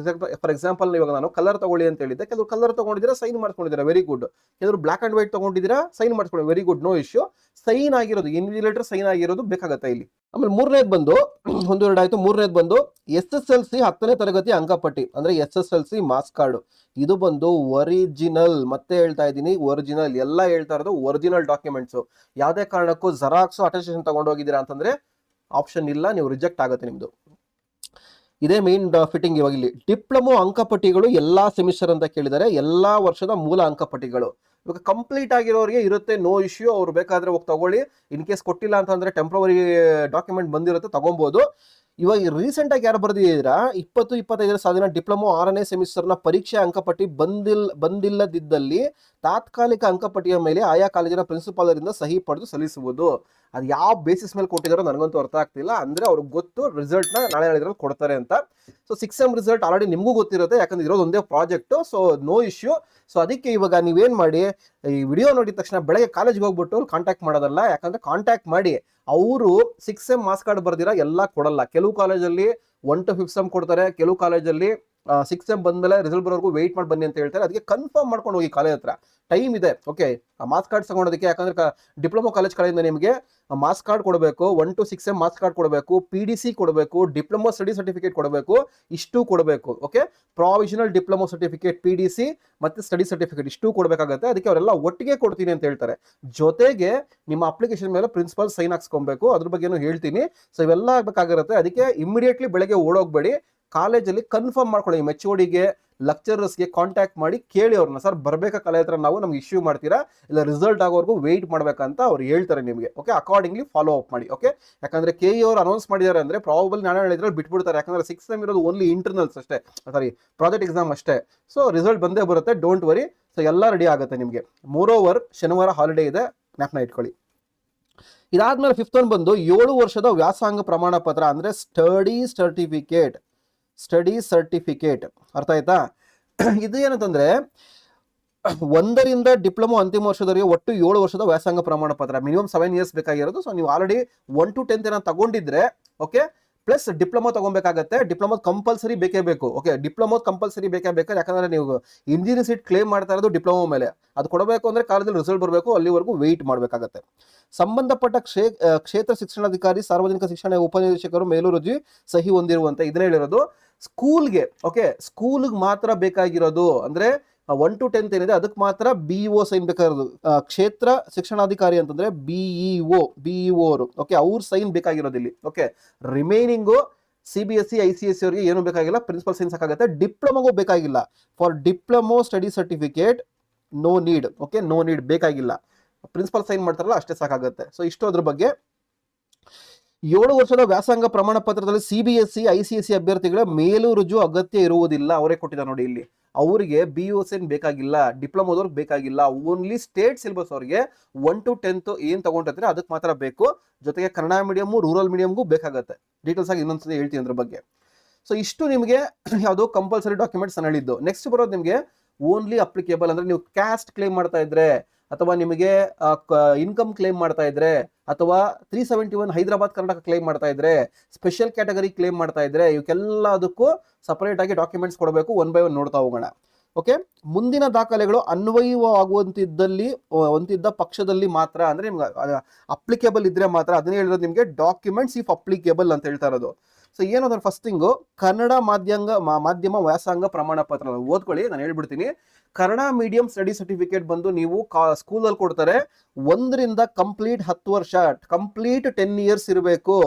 Speaker 1: ಫಾರ್ ಎಕ್ಸಾಂಪಲ್ ಇವಾಗ ನಾನು ಕಲರ್ ತಗೊಳ್ಳಿ ಅಂತ ಹೇಳಿದ್ದೆ, ಕೆಲವರು ಕಲರ್ ತಗೊಂಡಿದ್ದೀರಾ, ಸೈನ್ ಮಾಡ್ಕೊಂಡಿದ್ದೀರಾ, ವೆರಿ ಗುಡ್. ಕೆಲವರು ಬ್ಲಾಕ್ ಅಂಡ್ ವೈಟ್ ತಗೊಂಡಿದ್ದೀರಾ, ಸೈನ್ ಮಾಡ್ಕೊಳ್ಳಿ, very good, no issue. Sign ಆಗಿರೋದು, ಇನ್ವಿಜಿಲೇಟರ್ ಸೈನ್ ಆಗಿರೋದು ಬೇಕಾಗತ್ತೆ ಇಲ್ಲಿ. ಆಮೇಲೆ ಮೂರನೇದು ಬಂದು 1, 2 ಆಯ್ತು. ಮೂರನೇದು ಬಂದು SSLC 10ನೇ ತರಗತಿ ಅಂಕಪಟ್ಟಿ, ಅಂದ್ರೆ SSLC ಮಾರ್ಕ್ಸ್ ಕಾರ್ಡ್. ಇದು ಬಂದು ಒರಿಜಿನಲ್. ಮತ್ತೆ ಹೇಳ್ತಾ ಇದ್ದೀನಿ, ಒರಿಜಿನಲ್. ಎಲ್ಲ ಹೇಳ್ತಾ ಇರೋದು ಒರಿಜಿನಲ್ ಡಾಕ್ಯುಮೆಂಟ್ಸ್. ಯಾವುದೇ ಕಾರಣಕ್ಕೂ ಜೆರಾಕ್ಸ್ ಅಟೆಸ್ಟೇಷನ್ ತಗೊಂಡು ಹೋಗಿದ್ದೀರಾ ಅಂತಂದ್ರೆ ಆಪ್ಷನ್ ಇಲ್ಲ, ನೀವು ರಿಜೆಕ್ಟ್ ಆಗುತ್ತೆ ನಿಮ್ದು. ಇದೇ ಮೇನ್ ಫಿಟ್ಟಿಂಗ್. ಇವಾಗ ಇಲ್ಲಿ ಡಿಪ್ಲೊಮೊ ಅಂಕಪಟ್ಟಿಗಳು ಎಲ್ಲಾ ಸೆಮಿಸ್ಟರ್ ಅಂತ ಕೇಳಿದರೆ, ಎಲ್ಲಾ ವರ್ಷದ ಮೂಲ ಅಂಕಪಟ್ಟಿಗಳು. ಇವಾಗ ಕಂಪ್ಲೀಟ್ ಆಗಿರೋರಿಗೆ ಇರುತ್ತೆ, ನೋ ಇಶ್ಯೂ, ಅವ್ರು ಬೇಕಾದ್ರೆ ಹೋಗಿ ತಗೊಳ್ಳಿ. ಇನ್ ಕೇಸ್ ಕೊಟ್ಟಿಲ್ಲ ಅಂತಂದ್ರೆ ಟೆಂಪ್ರವರಿ ಡಾಕ್ಯುಮೆಂಟ್ ಬಂದಿರುತ್ತೆ, ತಗೊಬೋದು. ಇವಾಗ ರೀಸೆಂಟ್ ಆಗಿ ಯಾರು ಬರ್ದಿದ್ದೀರಾ 20-25 ಸಾಲಿನ ಡಿಪ್ಲೊಮೊ 6ನೇ ಸೆಮಿಸ್ಟರ್ನ ಪರೀಕ್ಷೆ ಅಂಕಪಟ್ಟಿ ಬಂದಿಲ್ಲದಿದ್ದಲ್ಲಿ ತಾತ್ಕಾಲಿಕ ಅಂಕಪಟ್ಟಿಯ ಮೇಲೆ ಆಯಾ ಕಾಲೇಜಿನ ಪ್ರಿನ್ಸಿಪಾಲರಿಂದ ಸಹಿ ಪಡೆದು ಸಲ್ಲಿಸುವುದು. ಅದು ಯಾವ ಬೇಸಿಸ್ ಮೇಲೆ ಕೊಟ್ಟಿದಾರೋ ನನಗಂತೂ ಅರ್ಥ ಆಗ್ತಿಲ್ಲ. ಅಂದ್ರೆ ಅವ್ರಿಗೆ ಗೊತ್ತು ರಿಸಲ್ಟ್ನ ನಾಳೆ ನಾಳಿದ್ರಲ್ಲಿ ಕೊಡ್ತಾರೆ ಅಂತ. ಸೊ 6M ರಿಸಲ್ಟ್ ಆಲ್ರೆಡಿ ನಿಮಗೂ ಗೊತ್ತಿರುತ್ತೆ, ಯಾಕಂದ್ರೆ ಇರೋದು ಒಂದೇ project, so no issue. So ಅದಕ್ಕೆ ಇವಾಗ ನೀವೇನ್ ಮಾಡಿ, ಈ ವಿಡಿಯೋ ನೋಡಿದ ತಕ್ಷಣ ಬೆಳಗ್ಗೆ ಕಾಲೇಜ್ಗೆ ಹೋಗ್ಬಿಟ್ಟು ಕಾಂಟ್ಯಾಕ್ಟ್ ಮಾಡೋದಲ್ಲ. ಯಾಕಂದ್ರೆ ಕಾಂಟ್ಯಾಕ್ಟ್ ಮಾಡಿ ಅವರು 6M ಮಾರ್ಕ್ಸ್ ಕಾರ್ಡ್ ಬರ್ದಿರ ಎಲ್ಲ ಕೊಡಲ್ಲ. ಕೆಲವು ಕಾಲೇಜಲ್ಲಿ 1 to 5 ಸೆಮ್ ಕೊಡ್ತಾರೆ, ಕೆಲವು ಕಾಲೇಜಲ್ಲಿ 6M ಬಂದ್ಮೇಲೆ ರಿಸಲ್ಟ್ ಬರೋವರೆಗೂ ವೆಯ್ಟ್ ಮಾಡಿ ಬನ್ನಿ ಅಂತ ಹೇಳ್ತಾರೆ. ಅದಕ್ಕೆ ಕನ್ಫರ್ಮ್ ಮಾಡ್ಕೊಂಡು ಹೋಗಿ ಕಾಲೇಜ್ ಹತ್ರ, ಟೈಮ್ ಇದೆ. ಓಕೆ, ಮಾರ್ಕ್ಸ್ ಕಾರ್ಡ್ ತಗೊಳೋದಕ್ಕೆ, ಯಾಕಂದ್ರೆ ಡಿಪ್ಲೊಮಾ ಕಾಲೇಜ್ ಕಡೆಯಿಂದ ನಿಮಗೆ ಮಾರ್ಕ್ಸ್ ಕಾರ್ಡ್ ಕೊಡಬೇಕು, 1 to 6M ಮಾರ್ಕ್ಸ್ ಕಾರ್ಡ್ ಕೊಡಬೇಕು, PDC ಕೊಡಬೇಕು, ಡಿಪ್ಲೊಮಾ ಸ್ಟಡಿ ಸರ್ಟಿಫಿಕೇಟ್ ಕೊಡಬೇಕು, ಇಷ್ಟು ಕೊಡಬೇಕು. Okay, provisional diploma certificate, PDC ಮತ್ತೆ ಸ್ಟಡಿ ಸರ್ಟಿಫಿಕೇಟ್ ಇಷ್ಟು ಕೊಡಬೇಕಾಗುತ್ತೆ. ಅದಕ್ಕೆ ಅವರೆಲ್ಲ ಒಟ್ಟಿಗೆ ಕೊಡ್ತೀನಿ ಅಂತ ಹೇಳ್ತಾರೆ. ಜೊತೆಗೆ ನಿಮ್ಮ ಅಪ್ಲಿಕೇಶನ್ ಮೇಲೆ ಪ್ರಿನ್ಸಿಪಲ್ ಸೈನ್ ಹಾಕ್ಸ್ಕೊಬೇಕು, ಅದ್ರ ಬಗ್ಗೆನೂ ಹೇಳ್ತೀನಿ. ಸೊ ಇವೆಲ್ಲ ಆಗ್ಬೇಕಾಗಿರುತ್ತೆ. ಅದಕ್ಕೆ ಇಮಿಡಿಯೇಟ್ಲಿ ಬೆಳಗ್ಗೆ ಓಡೋಗ್ಬೇಡಿ, ಕಾಲೇಜಲ್ಲಿ ಕನ್ಫರ್ಮ್ ಮಾಡ್ಕೊಳ್ಳಿ. HODಗೆ ಲೆಕ್ಚರರ್ಸ್ಗೆ ಕಾಂಟ್ಯಾಕ್ಟ್ ಮಾಡಿ ಕೇಳಿ ಅವ್ರನ್ನ, ಸರ್ ಬರಬೇಕಾ ಕಾಲೇಜ್ ಹತ್ರ, ನಾವು ನಮ್ಗೆ ಇಶ್ಯೂ ಮಾಡ್ತೀರಾ ಇಲ್ಲ ರಿಸಲ್ಟ್ ಆಗೋವರೆಗೂ ವೆಯ್ಟ್ ಮಾಡ್ಬೇಕಂತ ಅವ್ರು ಹೇಳ್ತಾರೆ ನಿಮಗೆ. ಓಕೆ, ಅಕಾರ್ಡಿಂಗ್ಲಿ ಫಾಲೋ ಅಪ್ ಮಾಡಿ. ಓಕೆ, ಯಾಕಂದ್ರೆ KE ಅವರು ಅನೌನ್ಸ್ ಮಾಡಿದ್ದಾರೆ ಅಂದ್ರೆ ಪ್ರಾಬಬಲ್ ನಾಳೆ ಹೇಳಿದ್ರೆ ಬಿಟ್ಬಿಡ್ತಾರೆ. ಯಾಕಂದ್ರೆ 6M ಇರೋದು ಓನ್ಲಿ ಇಂಟರ್ನಲ್ಸ್ ಅಷ್ಟೇ, ಸಾರಿ ಪ್ರಾಜೆಕ್ಟ್ ಎಕ್ಸಾಮ್ ಅಷ್ಟೇ. ಸೊ ರಿಸಲ್ಟ್ ಬಂದೇ ಬರುತ್ತೆ, ಡೋಂಟ್ ವರಿ. ಸೊ ಎಲ್ಲ ರೆಡಿ ಆಗುತ್ತೆ ನಿಮಗೆ. ಮೋರೋವರ್ ಶನಿವಾರ ಹಾಲಿಡೇ ಇದೆ, ಜ್ಞಾಪನ ಇಟ್ಕೊಳ್ಳಿ. ಇದಾದ್ಮೇಲೆ 5th one ಬಂದು 7 ವರ್ಷದ ವ್ಯಾಸಂಗ ಪ್ರಮಾಣ ಪತ್ರ, ಅಂದ್ರೆ ಸ್ಟಡಿ ಸರ್ಟಿಫಿಕೇಟ್. ಅರ್ಥ ಆಯ್ತಾ? ಇದು ಏನಂತಂದ್ರೆ 1ರಿಂದ ಡಿಪ್ಲೊಮಾ ಅಂತಿಮ ವರ್ಷದವರೆಗೆ ಒಟ್ಟು 7 ವರ್ಷದ ವ್ಯಾಸಂಗ ಪ್ರಮಾಣ ಪತ್ರ, ಮಿನಿಮಮ್ 7 years ಬೇಕಾಗಿರೋದು. ಸೊ ನೀವು ಆಲ್ರೆಡಿ 1 to 10th ತಗೊಂಡಿದ್ರೆ ಓಕೆ, ಪ್ಲಸ್ ಡಿಪ್ಲೊಮಾ ತಗೊಬೇಕಾಗತ್ತೆ. ಡಿಪ್ಲೊಮಾ ಕಂಪಲ್ಸರಿ ಬೇಕೇ ಬೇಕು. ಓಕೆ, ಡಿಪ್ಲೊಮಾ ಕಂಪಲ್ಸರಿ ಬೇಕೇ ಬೇಕು. ಯಾಕಂದ್ರೆ ನೀವು ಇಂಜಿನಿಯರಿಂಗ್ ಸೀಟ್ ಕ್ಲೇಮ್ ಮಾಡ್ತಾ ಇರೋದು ಡಿಪ್ಲೊಮಾ ಮೇಲೆ, ಅದು ಕೊಡಬೇಕು ಅಂದ್ರೆ ಕಾಲೇಜಲ್ಲಿ ರಿಸಲ್ಟ್ ಬರಬೇಕು, ಅಲ್ಲಿವರೆಗೂ ವೆಯ್ಟ್ ಮಾಡಬೇಕಾಗತ್ತೆ. ಸಂಬಂಧಪಟ್ಟ ಕ್ಷೇತ್ರ ಶಿಕ್ಷಣಾಧಿಕಾರಿ, ಸಾರ್ವಜನಿಕ ಶಿಕ್ಷಣ ಉಪನಿರ್ದೇಶಕರು ಮೇಲುರಜಿ ಸಹಿ ಹೊಂದಿರುವಂತೆ, ಇದನ್ನ ಹೇಳಿರೋದು ಸ್ಕೂಲ್ಗೆ. ಓಕೆ, ಸ್ಕೂಲ್ಗೆ ಮಾತ್ರ ಬೇಕಾಗಿರೋದು. ಅಂದ್ರೆ 1 to 10th ಏನಿದೆ ಅದಕ್ಕೆ ಮಾತ್ರ BEO ಸೈನ್ ಬೇಕಾಗಿರೋದು. ಕ್ಷೇತ್ರ ಶಿಕ್ಷಣಾಧಿಕಾರಿ ಅಂತಂದ್ರೆ BEO ಅವರು. ಓಕೆ, ಅವ್ರ ಸೈನ್ ಬೇಕಾಗಿರೋದು ಇಲ್ಲಿ. ಓಕೆ, ರಿಮೈನಿಂಗು CBSE ICSE ಅವರಿಗೆ ಏನು ಬೇಕಾಗಿಲ್ಲ, ಪ್ರಿನ್ಸಿಪಲ್ ಸೈನ್ ಸಾಕಾಗುತ್ತೆ. ಡಿಪ್ಲೊಮಾಗೂ ಬೇಕಾಗಿಲ್ಲ. For diploma study certificate no need. Okay, no need ಬೇಕಾಗಿಲ್ಲ, ಪ್ರಿನ್ಸಿಪಲ್ ಸೈನ್ ಮಾಡ್ತಾರಲ್ಲ ಅಷ್ಟೇ ಸಾಕಾಗುತ್ತೆ. ಸೊ ಇಷ್ಟು ಅದ್ರ ಬಗ್ಗೆ. 7 ವರ್ಷದ ವ್ಯಾಸಂಗ ಪ್ರಮಾಣ ಪತ್ರದಲ್ಲಿ CBSE ICSE ಅಭ್ಯರ್ಥಿಗಳ ಮೇಲು ರುಜು ಅಗತ್ಯ ಇರುವುದಿಲ್ಲ. ಅವರೇ ಕೊಟ್ಟಿದ್ದಾರೆ ನೋಡಿ ಇಲ್ಲಿ. ಅವರಿಗೆ BEO ಸೈನ್ ಬೇಕಾಗಿಲ್ಲ, ಡಿಪ್ಲೊಮಾದವ್ರಿಗೆ ಬೇಕಾಗಿಲ್ಲ. ಓನ್ಲಿ ಸ್ಟೇಟ್ ಸಿಲೆಬಸ್ ಅವರಿಗೆ 1 to 10th ಏನ್ ತಗೊಂಡಿರ್ತಾರೆ ಅದಕ್ಕೆ ಮಾತ್ರ ಬೇಕು. ಜೊತೆಗೆ ಕನ್ನಡ ಮೀಡಿಯಂ, ರೂರಲ್ ಮೀಡಿಯಂಗೂ ಬೇಕಾಗುತ್ತೆ. ಡೀಟೇಲ್ಸ್ ಆಗಿ ಇನ್ನೊಂದ್ಸತಿ ಹೇಳ್ತೀನಿ ಅದ್ರ ಬಗ್ಗೆ. ಸೊ ಇಷ್ಟು ನಿಮಗೆ ಯಾವುದು ಕಂಪಲ್ಸರಿ ಡಾಕ್ಯುಮೆಂಟ್ಸ್ ನಾನು ಹೇಳಿದ್ದು. ನೆಕ್ಸ್ಟ್ ಬರೋದು ನಿಮಗೆ ಓನ್ಲಿ ಅಪ್ಲಿಕೇಬಲ್, ಅಂದ್ರೆ ನೀವು ಕ್ಯಾಸ್ಟ್ ಕ್ಲೇಮ್ ಮಾಡ್ತಾ ಇದ್ರೆ, ಅಥವಾ ನಿಮಗೆ ಇನ್ಕಮ್ ಕ್ಲೇಮ್ ಮಾಡ್ತಾ ಇದ್ರೆ, ಅಥವಾ 371 ಹೈದರಾಬಾದ್ ಕರ್ನಾಟಕ ಕ್ಲೇಮ್ ಮಾಡ್ತಾ ಇದ್ರೆ, ಸ್ಪೆಷಲ್ ಕ್ಯಾಟಗರಿ ಕ್ಲೇಮ್ ಮಾಡ್ತಾ ಇದ್ರೆ, ಇವಕ್ಕೆಲ್ಲದಕ್ಕೂ ಸಪರೇಟ್ ಆಗಿ ಡಾಕ್ಯುಮೆಂಟ್ಸ್ ಕೊಡಬೇಕು. 1 by 1 ನೋಡ್ತಾ ಹೋಗೋಣ. ಓಕೆ, ಮುಂದಿನ ದಾಖಲೆಗಳು ಅನ್ವಯವಾಗುವಂತಿದ್ದ ಪಕ್ಷದಲ್ಲಿ ಮಾತ್ರ, ಅಂದ್ರೆ ನಿಮ್ಗೆ ಅಪ್ಲಿಕೇಬಲ್ ಇದ್ರೆ ಮಾತ್ರ. ಅದನ್ನೇ ಹೇಳಿರೋದು ನಿಮಗೆ ಡಾಕ್ಯುಮೆಂಟ್ಸ್ ಇಫ್ ಅಪ್ಲಿಕೇಬಲ್ ಅಂತ ಹೇಳ್ತಾ ಇರೋದು. ಸೊ ಏನಂದ್ರೆ ಫಸ್ಟಿಂಗು ಕನ್ನಡ ಮಾಧ್ಯಮ ವ್ಯಾಸಂಗ ಪ್ರಮಾಣ ಪತ್ರ ಓದ್ಕೊಳ್ಳಿ, ನಾನು ಹೇಳ್ಬಿಡ್ತೀನಿ. ಕನ್ನಡ ಮೀಡಿಯಂ ಸ್ಟಡಿ ಸರ್ಟಿಫಿಕೇಟ್ ಬಂದು ನೀವು ಸ್ಕೂಲಲ್ಲಿ ಕೊಡ್ತಾರೆ. 1ರಿಂದ ಕಂಪ್ಲೀಟ್ 10 ವರ್ಷ, ಕಂಪ್ಲೀಟ್ 10 years ಇರಬೇಕು.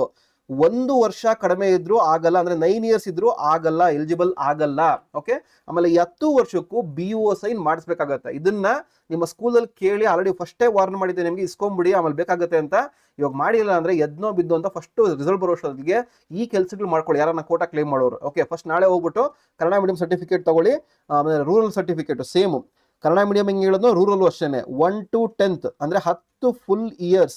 Speaker 1: 1 ವರ್ಷ ಕಡಿಮೆ ಇದ್ರೂ ಆಗಲ್ಲ, ಅಂದ್ರೆ 9 years ಇದ್ರೂ ಆಗಲ್ಲ, ಎಲಿಜಿಬಲ್ ಆಗಲ್ಲ. ಓಕೆ, ಆಮೇಲೆ 10 ವರ್ಷಕ್ಕೂ BEO ಸೈನ್ ಮಾಡಿಸ್ಬೇಕಾಗತ್ತೆ. ಇದನ್ನ ನಿಮ್ಮ ಸ್ಕೂಲಲ್ಲಿ ಕೇಳಿ, ಆಲ್ರೆಡಿ ಫಸ್ಟೇ ವಾರ್ನ್ ಮಾಡಿದ್ದೆ ನಿಮಗೆ, ಇಸ್ಕೊಂಡ್ಬಿಡಿ ಆಮೇಲೆ ಬೇಕಾಗತ್ತೆ ಅಂತ. ಇವಾಗ ಮಾಡಿಲ್ಲ ಅಂದ್ರೆ ಎದ್ನೋ ಬಿದ್ದು ಅಂತ ಫಸ್ಟ್ ರಿಸಲ್ಟ್ ಬರೋ ಅಷ್ಟೊತ್ತಿಗೆ ಈ ಕೆಲಸಗಳು ಮಾಡ್ಕೊಳ್ಳಿ, ಯಾರನ್ನ ಕೋಟಾ ಕ್ಲೇಮ್ ಮಾಡೋರು. ಓಕೆ, ಫಸ್ಟ್ ನಾಳೆ ಹೋಗ್ಬಿಟ್ಟು ಕನ್ನಡ ಮೀಡಿಯಂ ಸರ್ಟಿಫಿಕೇಟ್ ತಗೊಳ್ಳಿ. ಆಮೇಲೆ rural certificate same, Kannada medium ಹೆಂಗೆ ಹೇಳೋದು ರೂರಲ್ ಅಷ್ಟೇನೆ. 1 to 10th ಅಂದ್ರೆ 10 full years,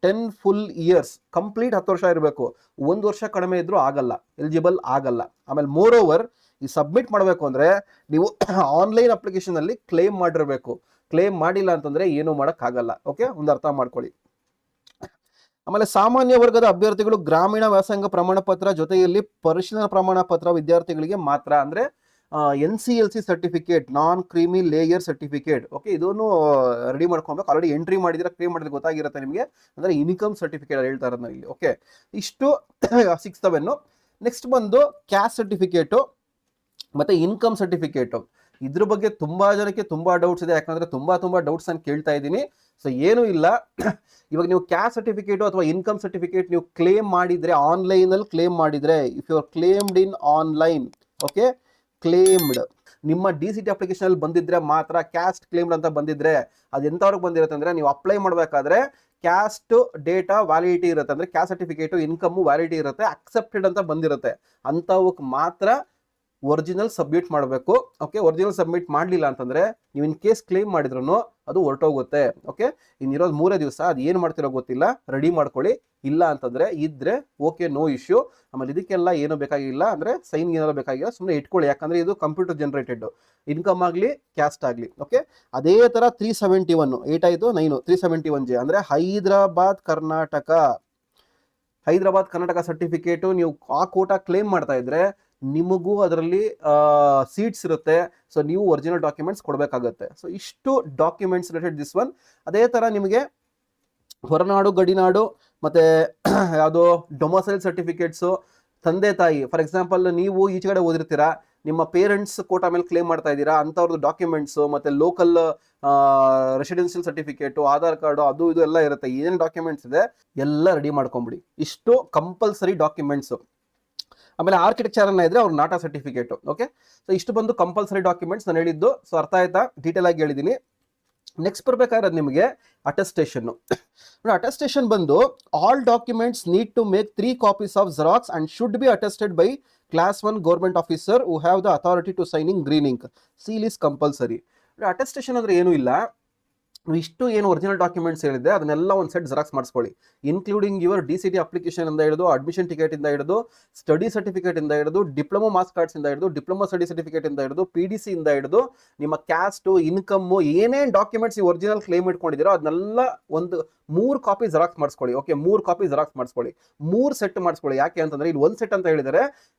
Speaker 1: 10 full years complete 10 ವರ್ಷ ಇರಬೇಕು. 1 ವರ್ಷ ಕಡಿಮೆ ಇದ್ರೂ ಆಗಲ್ಲ, ಎಲಿಜಿಬಲ್ ಆಗಲ್ಲ. ಆಮೇಲೆ ಮೋರ್ ಓವರ್ ಈ ಸಬ್ಮಿಟ್ ಮಾಡಬೇಕು ಅಂದ್ರೆ ನೀವು ಆನ್ಲೈನ್ ಅಪ್ಲಿಕೇಶನ್ ಅಲ್ಲಿ ಕ್ಲೇಮ್ ಮಾಡಿರಬೇಕು. ಕ್ಲೇಮ್ ಮಾಡಿಲ್ಲ ಅಂತಂದ್ರೆ ಏನು ಮಾಡೋಕ್ಕಾಗಲ್ಲ. ಓಕೆ, ಒಂದು ಅರ್ಥ ಮಾಡ್ಕೊಳ್ಳಿ. ಆಮೇಲೆ ಸಾಮಾನ್ಯ ವರ್ಗದ ಅಭ್ಯರ್ಥಿಗಳು ಗ್ರಾಮೀಣ ವ್ಯಾಸಂಗ ಪ್ರಮಾಣ ಪತ್ರ ಜೊತೆಯಲ್ಲಿ ಪರಿಶೀಲನಾ ಪ್ರಮಾಣ ಪತ್ರ ವಿದ್ಯಾರ್ಥಿಗಳಿಗೆ ಮಾತ್ರ. ಅಂದ್ರೆ NCLC certificate, non creamy layer certificate. Okay, ಇದನ್ನು ರೆಡಿ ಮಾಡ್ಕೊಬೇಕು. ಆಲ್ರೆಡಿ ಎಂಟ್ರಿ ಮಾಡಿದ್ರೆ ಕ್ಲೇಮ್ ಮಾಡಿದ್ರೆ ಗೊತ್ತಾಗಿರುತ್ತೆ ನಿಮಗೆ. ಅಂದ್ರೆ ಇನ್ಕಮ್ ಸರ್ಟಿಫಿಕೇಟ್ ಹೇಳ್ತಾ ಇರೋದು ಇಲ್ಲಿ. ಓಕೆ, ಇಷ್ಟು 6th one. ನೆಕ್ಸ್ಟ್ ಬಂದು ಕ್ಯಾಸ್ಟ್ ಸರ್ಟಿಫಿಕೇಟು ಮತ್ತೆ ಇನ್ಕಮ್ ಸರ್ಟಿಫಿಕೇಟು. ಇದ್ರ ಬಗ್ಗೆ ತುಂಬಾ ಜನಕ್ಕೆ ತುಂಬಾ ಡೌಟ್ಸ್ ಇದೆ, ಯಾಕಂದ್ರೆ ತುಂಬಾ ಡೌಟ್ಸ್ ನಾನು ಕೇಳ್ತಾ ಇದ್ದೀನಿ. ಸೊ ಏನೂ ಇಲ್ಲ, ಇವಾಗ ನೀವು ಕ್ಯಾಸ್ಟ್ ಸರ್ಟಿಫಿಕೇಟು ಅಥವಾ ಇನ್ಕಮ್ ಸರ್ಟಿಫಿಕೇಟ್ ನೀವು ಕ್ಲೇಮ್ ಮಾಡಿದ್ರೆ, ಆನ್ಲೈನಲ್ಲಿ ಕ್ಲೇಮ್ ಮಾಡಿದ್ರೆ, if you are claimed in online, okay, claimed ನಿಮ್ಮ DCT ಅಪ್ಲಿಕೇಶನ್ ಅಲ್ಲಿ ಬಂದಿದ್ರೆ ಮಾತ್ರ, ಕ್ಯಾಸ್ಟ್ ಕ್ಲೇಮ್ಡ್ ಅಂತ ಬಂದಿದ್ರೆ ಅದು ಎಂತವ್ರಿಗೆ ಬಂದಿರುತ್ತೆ ಅಂದ್ರೆ, ನೀವು ಅಪ್ಲೈ ಮಾಡಬೇಕಾದ್ರೆ ಕ್ಯಾಸ್ಟ್ ಡೇಟಾ ವ್ಯಾಲಿಡಿಟಿ ಇರುತ್ತೆ, ಅಂದ್ರೆ ಕ್ಯಾಸ್ಟ್ ಸರ್ಟಿಫಿಕೇಟ್ ಇನ್ಕಮ್ ವ್ಯಾಲಿಡಿಟಿ ಇರುತ್ತೆ, ಅಕ್ಸೆಪ್ಟೆಡ್ ಅಂತ ಬಂದಿರುತ್ತೆ, ಅಂತವಕ್ಕೆ ಮಾತ್ರ ಒರಿಜಿನಲ್ ಸಬ್ಮಿಟ್ ಮಾಡಬೇಕು. ಓಕೆ, ಒರಿಜಿನಲ್ ಸಬ್ಮಿಟ್ ಮಾಡಲಿಲ್ಲ ಅಂತಂದ್ರೆ ನೀವು ಇನ್ ಕೇಸ್ ಕ್ಲೇಮ್ ಮಾಡಿದ್ರು ಅದು ಹೊರಟೋಗುತ್ತೆ. ಓಕೆ, ಇನ್ನಿರೋದು 3 ದಿವಸ, ಅದು ಏನು ಮಾಡ್ತಿರೋ ಗೊತ್ತಿಲ್ಲ, ರೆಡಿ ಮಾಡ್ಕೊಳ್ಳಿ. ಇಲ್ಲ ಅಂತಂದ್ರೆ ಇದ್ರೆ ಓಕೆ, ನೋ ಇಶ್ಯೂ. ಆಮೇಲೆ ಇದಕ್ಕೆಲ್ಲ ಏನು ಬೇಕಾಗಿಲ್ಲ, ಅಂದ್ರೆ ಸೈನ್ ಏನಾದ್ರು ಬೇಕಾಗಿಲ್ಲ, ಸುಮ್ಮನೆ ಇಟ್ಕೊಳ್ಳಿ. ಯಾಕಂದ್ರೆ ಇದು ಕಂಪ್ಯೂಟರ್ ಜನರೇಟೆಡ್ ಇನ್ಕಮ್ ಆಗಲಿ ಕ್ಯಾಸ್ಟ್ ಆಗಲಿ. ಓಕೆ, ಅದೇ ತರ 371 8 ಆಯ್ತು 9 371J ಅಂದ್ರೆ ಹೈದರಾಬಾದ್ ಕರ್ನಾಟಕ ಸರ್ಟಿಫಿಕೇಟು ನೀವು ಆ ಕೋಟಾ ಕ್ಲೇಮ್ ಮಾಡ್ತಾ ಇದ್ರೆ ನಿಮಗೂ ಅದರಲ್ಲಿ ಸೀಟ್ಸ್ ಇರುತ್ತೆ. ಸೊ ನೀವು ಒರಿಜಿನಲ್ ಡಾಕ್ಯುಮೆಂಟ್ಸ್ ಕೊಡಬೇಕಾಗತ್ತೆ. ಸೊ ಇಷ್ಟು ಡಾಕ್ಯುಮೆಂಟ್ಸ್ ರಿಲೇಟೆಡ್ ದಿಸ್ ಒನ್. ಅದೇ ತರ ನಿಮಗೆ ಹೊರನಾಡು ಗಡಿನಾಡು ಮತ್ತೆ ಯಾವುದೋ ಡೊಮಸೈಲ್ ಸರ್ಟಿಫಿಕೇಟ್ಸು, ತಂದೆ ತಾಯಿ, ಫಾರ್ ಎಕ್ಸಾಂಪಲ್ ನೀವು ಈಚೆ ಕಡೆ ಓದಿರ್ತೀರಾ, ನಿಮ್ಮ ಪೇರೆಂಟ್ಸ್ ಕೋಟಾ ಮೇಲೆ ಕ್ಲೇಮ್ ಮಾಡ್ತಾ ಇದ್ದೀರಾ, ಅಂಥವ್ರದ್ದು ಡಾಕ್ಯುಮೆಂಟ್ಸು ಮತ್ತೆ local residential certificate, Aadhaar card, ಅದು ಇದು ಎಲ್ಲ ಇರುತ್ತೆ. ಏನೇನು ಡಾಕ್ಯುಮೆಂಟ್ಸ್ ಇದೆ ಎಲ್ಲ ರೆಡಿ ಮಾಡ್ಕೊಂಬಿಡಿ. ಇಷ್ಟು ಕಂಪಲ್ಸರಿ ಡಾಕ್ಯುಮೆಂಟ್ಸು. ಆಮೇಲೆ ಆರ್ಕಿಟೆಕ್ಚರ್ ಇದ್ರೆ ಅವ್ರ ನಾಟಾ ಸರ್ಟಿಫಿಕೇಟ್. ಓಕೆ, ಸೊ ಇಷ್ಟು ಬಂದು ಕಂಪಲ್ಸರಿ ಡಾಕ್ಯುಮೆಂಟ್ಸ್ ನಾನು ಹೇಳಿದ್ದು. ಸೊ ಅರ್ಥ ಆಯ್ತಾ? ಡೀಟೇಲ್ ಆಗಿ ಹೇಳಿದ್ದೀನಿ. ನೆಕ್ಸ್ಟ್ ಬರ್ಬೇಕಾದ್ರೆ ನಿಮಗೆ ಅಟೆಸ್ಟೇಷನ್. ಅಟೆಸ್ಟೇಷನ್ ಬಂದು all documents need to make 3 copies of xerox and should be attested by Class 1 government officer who have the authority to sign in green ink. Seal is compulsory. Attestation ಅಂದ್ರೆ ಏನೂ ಇಲ್ಲ, ಇಷ್ಟು ಏನು original documents ಹೇಳಿದೆ ಅದನ್ನೆಲ್ಲ ಒಂದು set xerox ಮಾಡಿಸ್ಕೊಳ್ಳಿ. Including your DCT application ಇಂದ ಹಿಡಿದು, ಅಡ್ಮಿಷನ್ ಟಿಕೆಟ್ ಇಂದ ಹಿಡಿದು, ಸ್ಟಡಿ ಸರ್ಟಿಫಿಕೇಟ್ ಇಂದ ಹಿಡಿದು, ಡಿಪ್ಲೊಮಾ ಮಾರ್ಕ್ಸ್ ಕಾರ್ಡ್ಸ್ ಇಂದ ಹಿಡಿದು, ಡಿಪ್ಲೊಮಾ ಸ್ಟಡಿ ಸರ್ಟಿಫಿಕೇಟ್ ಇಂದ ಹಿಡಿದು, PDC ಇಂದ ಹಿಡಿದು, ನಿಮ್ಮ ಕ್ಯಾಸ್ಟು, ಇನ್ಕಮ್, ಏನೇನು ಡಾಕ್ಯುಮೆಂಟ್ಸ್ ಈ ಒರಿಜಿನಲ್ ಕ್ಲೇಮ್ ಇಟ್ಕೊಂಡಿದ್ದೀರೋ ಅದನ್ನೆಲ್ಲ ಒಂದು 3 ಕಾಪಿ ಜೆರಾಕ್ಸ್ ಮಾಡಿಸ್ಕೊಳ್ಳಿ. ಓಕೆ, 3 ಕಾಪಿ ಜೆರಾಕ್ಸ್ ಮಾಡಿಸ್ಕೊಳ್ಳಿ, 3 ಸೆಟ್ ಮಾಡಿಸ್ಕೊಳ್ಳಿ. ಯಾಕೆ ಅಂತಂದ್ರೆ ಇಲ್ಲಿ 1 ಸೆಟ್ ಅಂತ ಹೇಳಿದರೆ